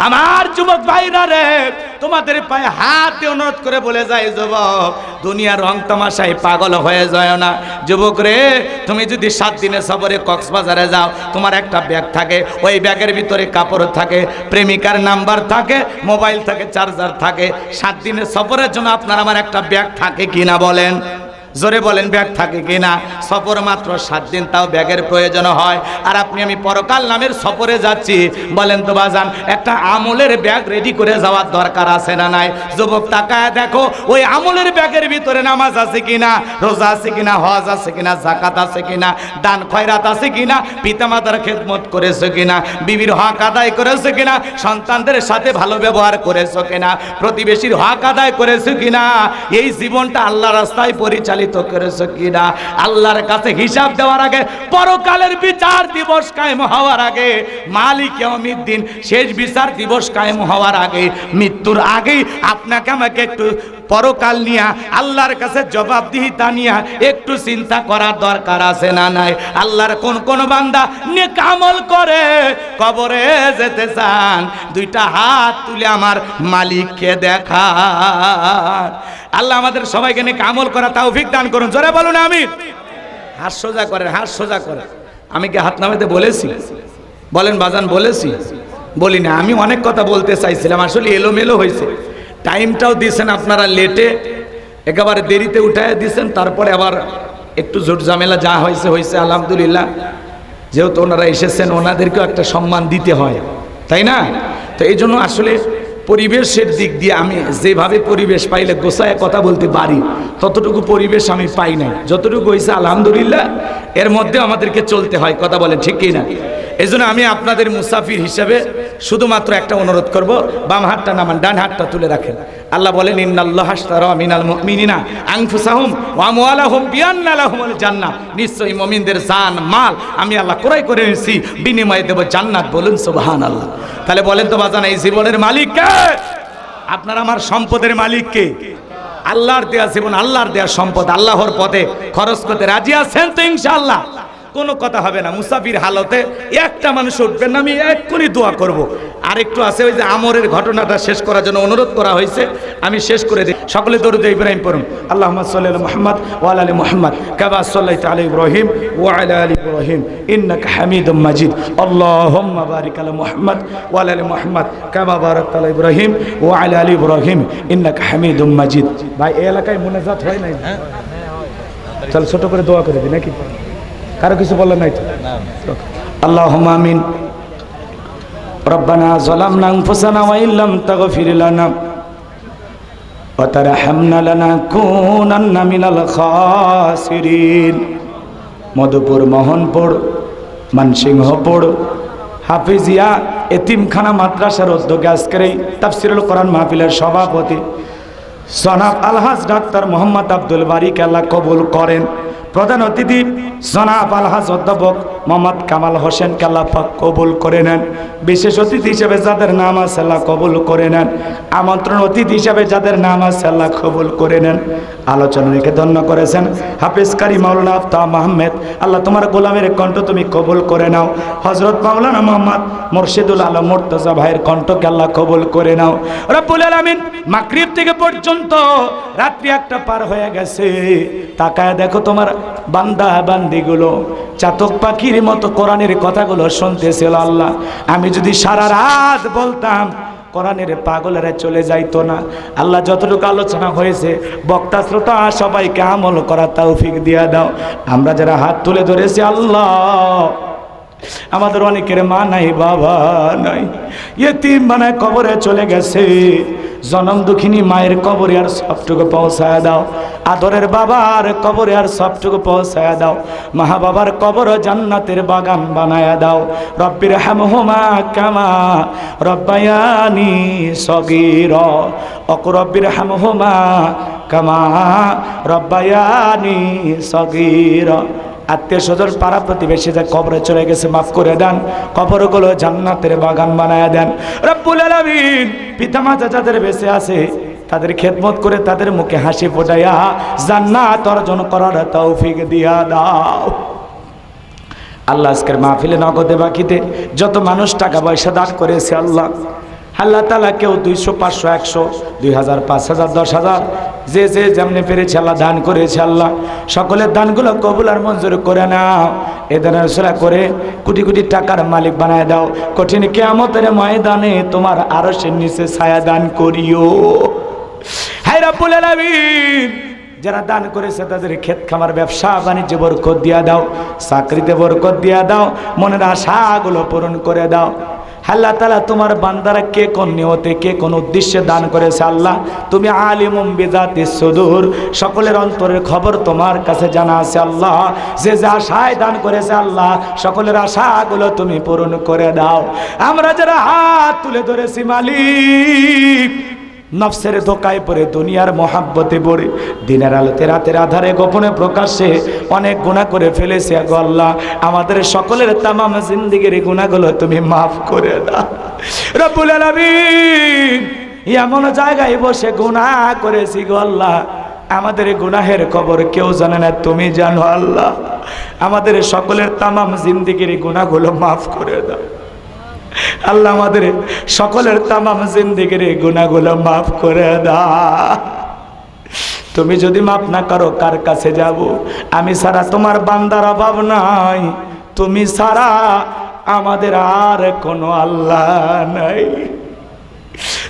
আমার যুবক ভাইরা রে, তোমাদের পায়ে হাতে অনুরোধ করে বলে যায় যুবক, দুনিয়ার রং তামাশায় পাগল হয়ে যায় না। যুবক রে, তুমি যদি 7 দিনের সফরে কক্সবাজারে যাও, তোমার একটা ব্যাগ থাকে, ওই ব্যাগের ভিতরে কাপড় থাকে, প্রেমিকার নাম্বার থাকে, মোবাইল থাকে, চার্জার থাকে। 7 দিনের সফরের জন্য আপনার আমার একটা ব্যাগ থাকে কিনা বলেন? জোরে বলেন, ব্যাগ থাকে কিনা? সফর মাত্র 7 দিন, তাও ব্যাগের প্রয়োজন হয়। আর আপনি আমি পরকাল নামের সফরে যাচ্ছি, বলেন তো বাজান, একটা আমলের ব্যাগ রেডি করে যাওয়ার দরকার আছে না নাই? যুবক তাকায় দেখো, ওই আমলের ব্যাগের ভিতরে নামাজ আছে কিনা, রোজা আছে কিনা, হজ আছে কিনা, যাকাত আছে কিনা, দান খয়রাত আছে কিনা, পিতামাতার খেদমত করেছো কিনা, বিবির হক আদায় করেছো কিনা, সন্তানদের সাথে ভালো ব্যবহার করেছো কিনা, প্রতিবেশীর হক আদায় করেছো কিনা, এই জীবনটা আল্লাহর রাস্তায় পরিচালিত করেছো কিনা। আল্লাহর কাছে হিসাব দেওয়ার আগে, পরকালের বিচার দিবস কায়েম হওয়ার আগে, মালিক ইয়াউমিদ্দিন শেষ বিচার দিবস কায়েম হওয়ার আগে, মৃত্যুর আগেই আপনাকে আমাকে একটু পরকাল নিয়ে আল্লাহর কাছে জবাবদিহিতা নিয়ে একটু চিন্তা করার দরকার আছে না নাই? আল্লাহর কোন কোন বান্দা নেক আমল করে কবরে যেতে চান, 2টা হাত তুলে আমার মালিককে দেখান। আল্লাহ আমাদের সবাইকে নেক আমল করা তৌফিক দান করুন। জোরে বলুন আমিন। হাত সোজা করেন, হাত সোজা করেন। আমি কি হাত নামাতে বলেছি? বলেন বাজান, বলেছি? বলি না। আমি অনেক কথা বলতে চাইছিলাম, আসলে এলোমেলো হয়েছে। টাইমটাও দিয়েছেন আপনারা লেটে, একেবারে দেরিতে উঠায় দিয়েছেন, তারপরে আবার একটু ঝুট ঝামেলা যা হয়েছে হয়েছে। আলহামদুলিল্লাহ, যেহেতু ওনারা এসেছেন, ওনাদেরকেও একটা সম্মান দিতে হয়, তাই না? তো এই জন্য আসলে পরিবেশের দিক দিয়ে আমি যেভাবে পরিবেশ পাইলে গোছায় কথা বলতে পারি, ততটুকু পরিবেশ আমি পাই নাই। যতটুকু হয়েছে আলহামদুলিল্লাহ, এর মধ্যে আমাদেরকে চলতে হয়। কথা বলেন ঠিক কি না? এই জন্য আমি আপনাদের মুসাফির হিসেবে শুধুমাত্র একটা অনুরোধ করব, বাম হাতটা নামান, ডান হাতটা তুলে রাখেন। আল্লাহ বলেন ইন্নাল্লাহা আশতারা মিনাল মুমিনিনা আনফুসাহুম ওয়া আমওয়ালাহুম বিআন্না লাহুমুল জান্নাহ, নিশ্চয়ই মুমিনদের জান মাল আমি আল্লাহ ক্রয় করে নিয়েছি, বিনিময়ে দেব জান্নাত। বলুন সুবহানাল্লাহ। তাহলে বলেন তো বাজান, এই জীবনের মালিক কে? আপনার আমার সম্পদের মালিক কে? আল্লাহর দেয়া জীবন, আল্লাহর দেয়া সম্পদ, আল্লাহর পথে খরচ করতে রাজি আছেন তো ইনশাআল্লাহ? কোনো কথা হবে না। মুসাফির হালতে একটা মানুষ উঠবেন না, আমি এক্ষুনি দোয়া করব। আর একটু আছে, ওই যে আমরের ঘটনাটা শেষ করার জন্য অনুরোধ করা হয়েছে, আমি শেষ করে দিই। সকলে দরুদ ইব্রাহিম পড়ুন। আল্লাহুম্মা সাল্লি আলা মুহাম্মদ ওয়া আলা আলি মুহাম্মদ কামা সাল্লাইতা আলা ইব্রাহিম ওয়া আলা আলি ইব্রাহিম ইন্নাকা হামিদুম মাজিদ। আল্লাহুম্মা বারিক আলা মুহাম্মদ ওয়া আলা আলি মুহাম্মদ কামা বারাকতা আলা ইব্রাহিম ওয়া আলা আলি ইব্রাহিম ইন্নাকা হামিদুম মাজিদ। ভাই, এই এলাকায় মুনাজাত হয় নাই? চল ছোট করে দোয়া করে দিই নাকি? কারো কিছু বললেন নাই তো? আল্লাহুম্মা আমিন। রব্বানা যালামনা আনফুসানা ওয়া ইল্লাম তাগফির লানা ওয়া তারহামনা লানাকুনান্না মিনাল খাসিরিন। মধুপুর, মোহনপুর, মানসিংহপুর হাফিজিয়া এতিমখানা মাদ্রাসার উদ্যোগে আজকের এই তাফসিরুল কোরআন মাহফিলের সভাপতি জনাব আলহাজ ডাক্তার মোহাম্মদ আব্দুল বারীকে আল্লাহ কবুল করেন। প্রধান অতিথি জনাব আলহাজ অধ্যাপক মোহাম্মদ কামাল হোসেনকে আল্লাহ পাক কবুল করে নেন। বিশেষ অতিথি হিসেবে যাদের নাম আছে আল্লাহ কবুল করে নেন। আমন্ত্রণ অতিথি হিসেবে যাদের নাম আছে আল্লাহ কবুল করে নেন। আলোচনা রেখে ধন্য করেছেন হাফেজ কারি মাওলানা আফতাব আহমেদ, আল্লাহ তোমার গোলামের কণ্ঠ তুমি কবুল করে নাও। হযরত মাওলানা মোহাম্মদ মুর্শিদুল আলম মুর্তজা ভাইয়ের কণ্ঠকে আল্লাহ কবুল করে নাও। রব্বুল আলামিন, মাগরিব থেকে পর্যন্ত রাত্রি 1টা পার হয়ে গেছে, তাকায় দেখো তোমার বান্দা বান্দিগুলো চাতক পাখির মতো কোরআনের কথাগুলো শুনতেছিল। আল্লাহ, আমি যদি সারা রাত বলতাম কোরআনের পাগলেরা চলে যাইতো না। আল্লাহ, যতটুকু আলোচনা হয়েছে বক্তা শ্রোতা সবাইকে আমল করার তৌফিক দিয়া দাও। আমরা যারা হাত তুলে ধরেছি আল্লাহ, আমাদের অনেকের মা নাই, বাবা নাই, ইয়েতিম বানায় কবরে চলে গেছে। জনম দুঃখিনী মায়ের কবরে আর সবটুকু পৌঁছায় দাও। আদরের বাবার কবরে আর সবটুকু পৌঁছায়া দাও, মা বাবার কবর জান্নাতের বাগান বানায়া দাও। রব্বির হামহুমা কামা রব্বায়ানি সগীরা, ওয়া রব্বির হামহুমা কামা রব্বায়ানি সগীরা। আত্মীয় স্বজন পাড়া প্রতিবেশী যা কবরে চলে গেছে মাফ করে দেন, কবরগুলো জান্নাতের বাগান বানায়া দেন রব্বুল আলামিন। পিতামাতা যাদের বেঁচে আছে তাদের খেদমত করে তাদের মুখে হাসি ফোটাইয়া জান্নাত অর্জন করার তৌফিক দিয়া দাও। আল্লাহ আজকের মাহফিলে নগদে বাকিতে যত মানুষ টাকা পয়সা দান করেছে আল্লাহ আল্লাহ তাআলা, কেউ 200 500 100 2000 5000 10,000 যে যে যেমনি পেরেছে আল্লাহ দান করেছে আল্লাহ, সকলের দানগুলো কবুল আর মঞ্জুর করে নাও। এ দানের উসিলা করে কোটি কোটি টাকার মালিক বানায় দাও। কঠিন কিয়ামতের ময়দানে তোমার আরশের নিচে ছায়া দান করিও। হায় রব্বুল আলামিন, যারা দান করেছে তাদের ক্ষেত খামার ব্যবসা বাণিজ্যে বরকত দিয়া দাও, চাকরিতে বরকত দিয়া দাও, মনের আশাগুলো পূরণ করে দাও। আল্লাহ তাআলা তোমার বান্দারা কে কোন নিয়তে কে কোন উদ্দেশ্যে দান করেছে আল্লাহ তুমি আলিমুম বিযাতিস সুদূর, সকলের অন্তরের খবর তোমার কাছে জানা আছে আল্লাহ। যে যা আশায় দান করেছে আল্লাহ সকলের আশাগুলো তুমি পূরণ করে দাও। আমরা যারা হাত তুলে ধরেছি মালিক, নফসের ধোকায় পড়ে দুনিয়ার মহাব্বতে পড়ে দিনের আলোতে রাতের আধারে গোপনে প্রকাশ্যে অনেক গুনাহ করে ফেলেছে গো আল্লাহ, আমাদের সকলের তামাম জিন্দেগির গুনাহগুলো তুমি মাফ করে দাও রব্বুল আলামিন। এমন জায়গায় বসে গুনাহ করেছি গো আল্লাহ, আমাদের গুনাহের খবর কেউ জানে না, তুমি জানো আল্লাহ। আমাদের সকলের তামাম জিন্দেগির গুনাহগুলো মাফ করে দাও আল্লাহ, আমাদের সকলের তামাম জিন্দেগির গুনাহগুলো মাফ করে দাও। তুমি যদি মাফ না করো কার কাছে যাব? আমি ছাড়া তোমার বান্দার অভাব নাই, তুমি ছাড়া আমাদের আর কোনো আল্লাহ নাই,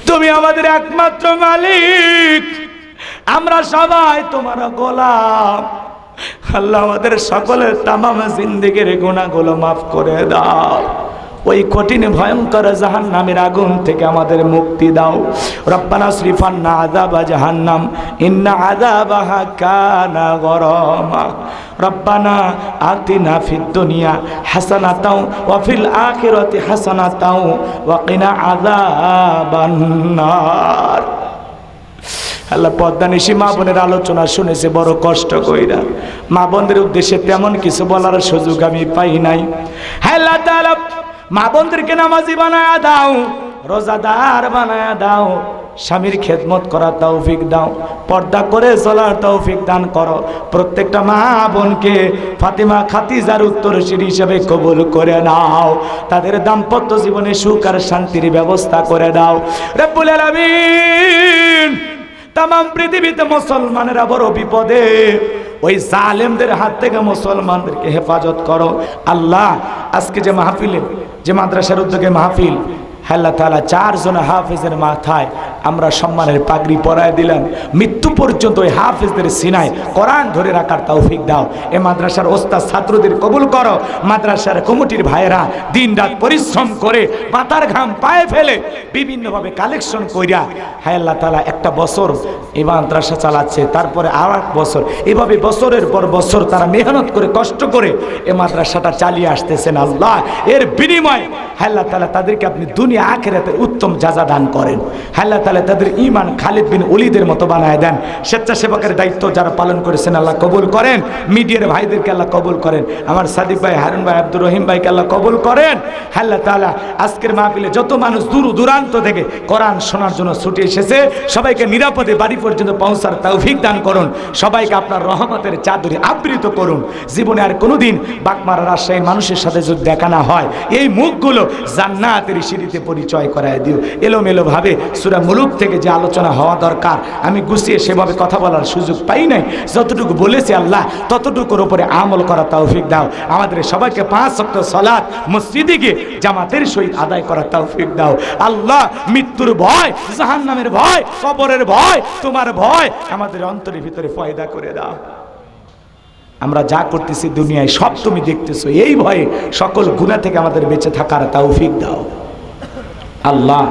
তুমি আমাদের একমাত্র মালিক, আমরা সবাই তোমার গোলাম আল্লাহ। আমাদের সকলের তামাম জিন্দেগির গুনাহগুলো মাফ করে দাও। ওই কঠিন ভয়ঙ্কর জাহান্নামের আগুন থেকে আমাদের মুক্তি দাও। রব্বানা সরিফান্না আযাবা জাহান্নাম ইন্না আযাবাহা কানা গরামা। রব্বানা আতিনা ফিদ দুনিয়া হাসানাতাও ওয়া ফিল আখিরাতি হাসানাতাও ওয়া কিনা আযাবান নার। আল্লাহ পদ্মানিশি মা বোনের আলোচনা শুনেছে বড় কষ্ট কইরা, মা বোনদের উদ্দেশ্যে তেমন কিছু বলার সুযোগ আমি পাই নাই। হে আল্লাহ তাআলা, মা বোনদেরকে নামাজি বানায়া দাও, রোজাদার বানায়া দাও, স্বামীর খেদমত করার তৌফিক দাও, পর্দা করে চলার তৌফিক দান করো। প্রত্যেকটা মা বোনকে ফাতিমা খাদিজার উত্তরসূরি হিসেবে কবুল করে নাও, তাদের দাম্পত্য জীবনে সুখ আর শান্তির ব্যবস্থা করে দাও রব্বুল আলামিন। তামাম পৃথিবীতে মুসলমানেরা বড় বিপদে, ওই জালেমদের হাত থেকে মুসলমানদেরকে হেফাজত করো আল্লাহ। আজকে যে মাহফিলে, যে মাদ্রাসার উদ্যোগে মাহফিল, আল্লাহ তাআলা 4 জন হাফেজের মাথায় আমরা সম্মানের পাগড়ি পরায় দিলাম। মৃত্যু পর্যন্ত ওই হাফেজদের সিনায় কোরআন ধরে রাখার তৌফিক দাও। এ মাদ্রাসার ওস্তাদ ছাত্রদের কবুল করো। মাদ্রাসার কমিটির ভাইয়েরা দিন রাত পরিশ্রম করে মাথার ঘাম পায়ে ফেলে বিভিন্নভাবে কালেকশন কইরা হায় আল্লাহ তাআলা একটা বছর এই মাদ্রাসা চালাচ্ছে, তারপরে আর এক বছর, এভাবে বছরের পর বছর তারা মেহনত করে কষ্ট করে এ মাদ্রাসাটা চালিয়ে আসতেছেন আল্লাহ। এর বিনিময়ে হায় আল্লাহ তাআলা তাদেরকে আপনি দুনিয়া আখিরাতের উত্তম জাযা দান করেন। আল্লাহ তাআলা তাদের ঈমান খালিদ বিন ওলীদের মতো বানায় দেন। স্বেচ্ছাসেবকের দায়িত্ব যারা পালন করেছেন আল্লাহ কবুল করেন। মিডিয়ার ভাইদেরকে আল্লাহ কবুল করেন। আমার সাদিক ভাই, হারুন ভাই, আব্দুর রহিম ভাইকে আল্লাহ কবুল করেন। আল্লাহ তাআলা আজকের মাহফিলে যত মানুষ দূর দূরান্ত থেকে কোরআন শোনার জন্য ছুটে এসেছে সবাইকে নিরাপদে বাড়ি পর্যন্ত পৌঁছার তৌফিক দান করুন। সবাইকে আপনার রহমতের চাদরে আবৃত করুন। জীবনে আর কোনোদিন বাগমারা রাজশাহীর মানুষের সাথে যদি দেখা না হয়, এই মুখগুলো জান্নাতের সিঁড়িতে পরিচয় করায় দিও। এলোমেলো ভাবে সূরা মুলুক থেকে যে আলোচনা হওয়া দরকার আমি গুছিয়ে সেভাবে কথা বলার সুযোগ পাই নাই। যতটুকু বলেছি আল্লাহ ততটুকুর উপরে আমল করার তৌফিক দাও। আমাদের সবাইকে 5 ওয়াক্ত সালাত মসজিদে গিয়ে জামাতের সহিত আদায় করার তৌফিক দাও আল্লাহ। মৃত্যুর ভয়, জাহান্নামের ভয়, কবরের ভয়, তোমার ভয় আমাদের অন্তরের ভিতরে পয়দা করে দাও। আমরা যা করতেছি দুনিয়ায় সব তুমি দেখতেছো, এই ভয়ে সকল গুনাহ থেকে আমাদের বেঁচে থাকার তৌফিক দাও আল্লাহ।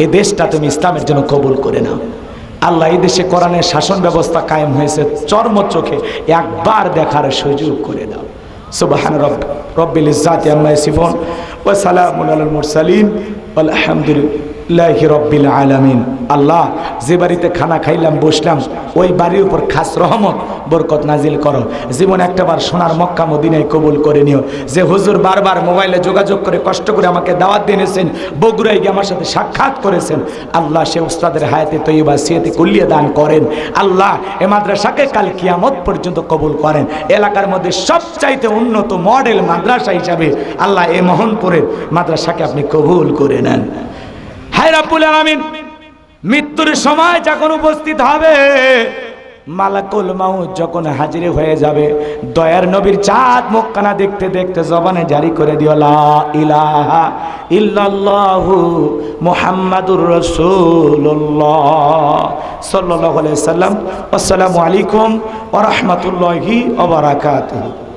এই দেশটা তুমি ইসলামের জন্য কবুল করে নাও। আল্লাহ এই দেশে কোরআনের শাসন ব্যবস্থা কায়েম হয়েছে, চর্ম চোখে একবার দেখার সুযোগ করে দাও। সুবহান রব্বিল ইজ্জাতি আম্মা ইয়াসিফুন ওয়া সালামুন আলাল মুরসালিন আলহামদুলিল্লাহি রব্বিল আলামিন। আল্লাহ, যে বাড়িতে খানা খাইলাম বসলাম, ওই বাড়ির উপর খাস রহমত বরকত নাজিল করো। জীবন একটাবার সোনার মক্কা মদিনায় কবুল করে নিও। যে হুজুর বারবার মোবাইলে যোগাযোগ করে কষ্ট করে আমাকে দাওয়াত দিয়েছেন, বগুড়ায় গিয়ে আমার সাথে সাক্ষাৎ করেছেন, আল্লাহ সে উস্তাদের হায়াতে তৈয়বা সিয়াতে কুল্লিয়া দান করেন। আল্লাহ এ মাদ্রাসাকে কাল কিয়ামত পর্যন্ত কবুল করেন। এলাকার মধ্যে সবচাইতে উন্নত মডেল মাদ্রাসা হিসাবে আল্লাহ এই মোহনপুরের মাদ্রাসাকে আপনি কবুল করে নেন। হায় রাব্বুল আলামিন, মৃত্যুর সময় যখন উপস্থিত হবে, মালাকুল মাউত যখন হাজির হয়ে যাবে, দয়ার নবীর চাঁদ মুখখানা দেখতে দেখতে জবানে জারি করে দিও লা ইলাহা ইল্লাল্লাহু মুহাম্মাদুর রাসূলুল্লাহ সাল্লাল্লাহু আলাইহি সাল্লাম। আসসালামু আলাইকুম ওয়া রাহমাতুল্লাহি ওয়া বারাকাতুহু।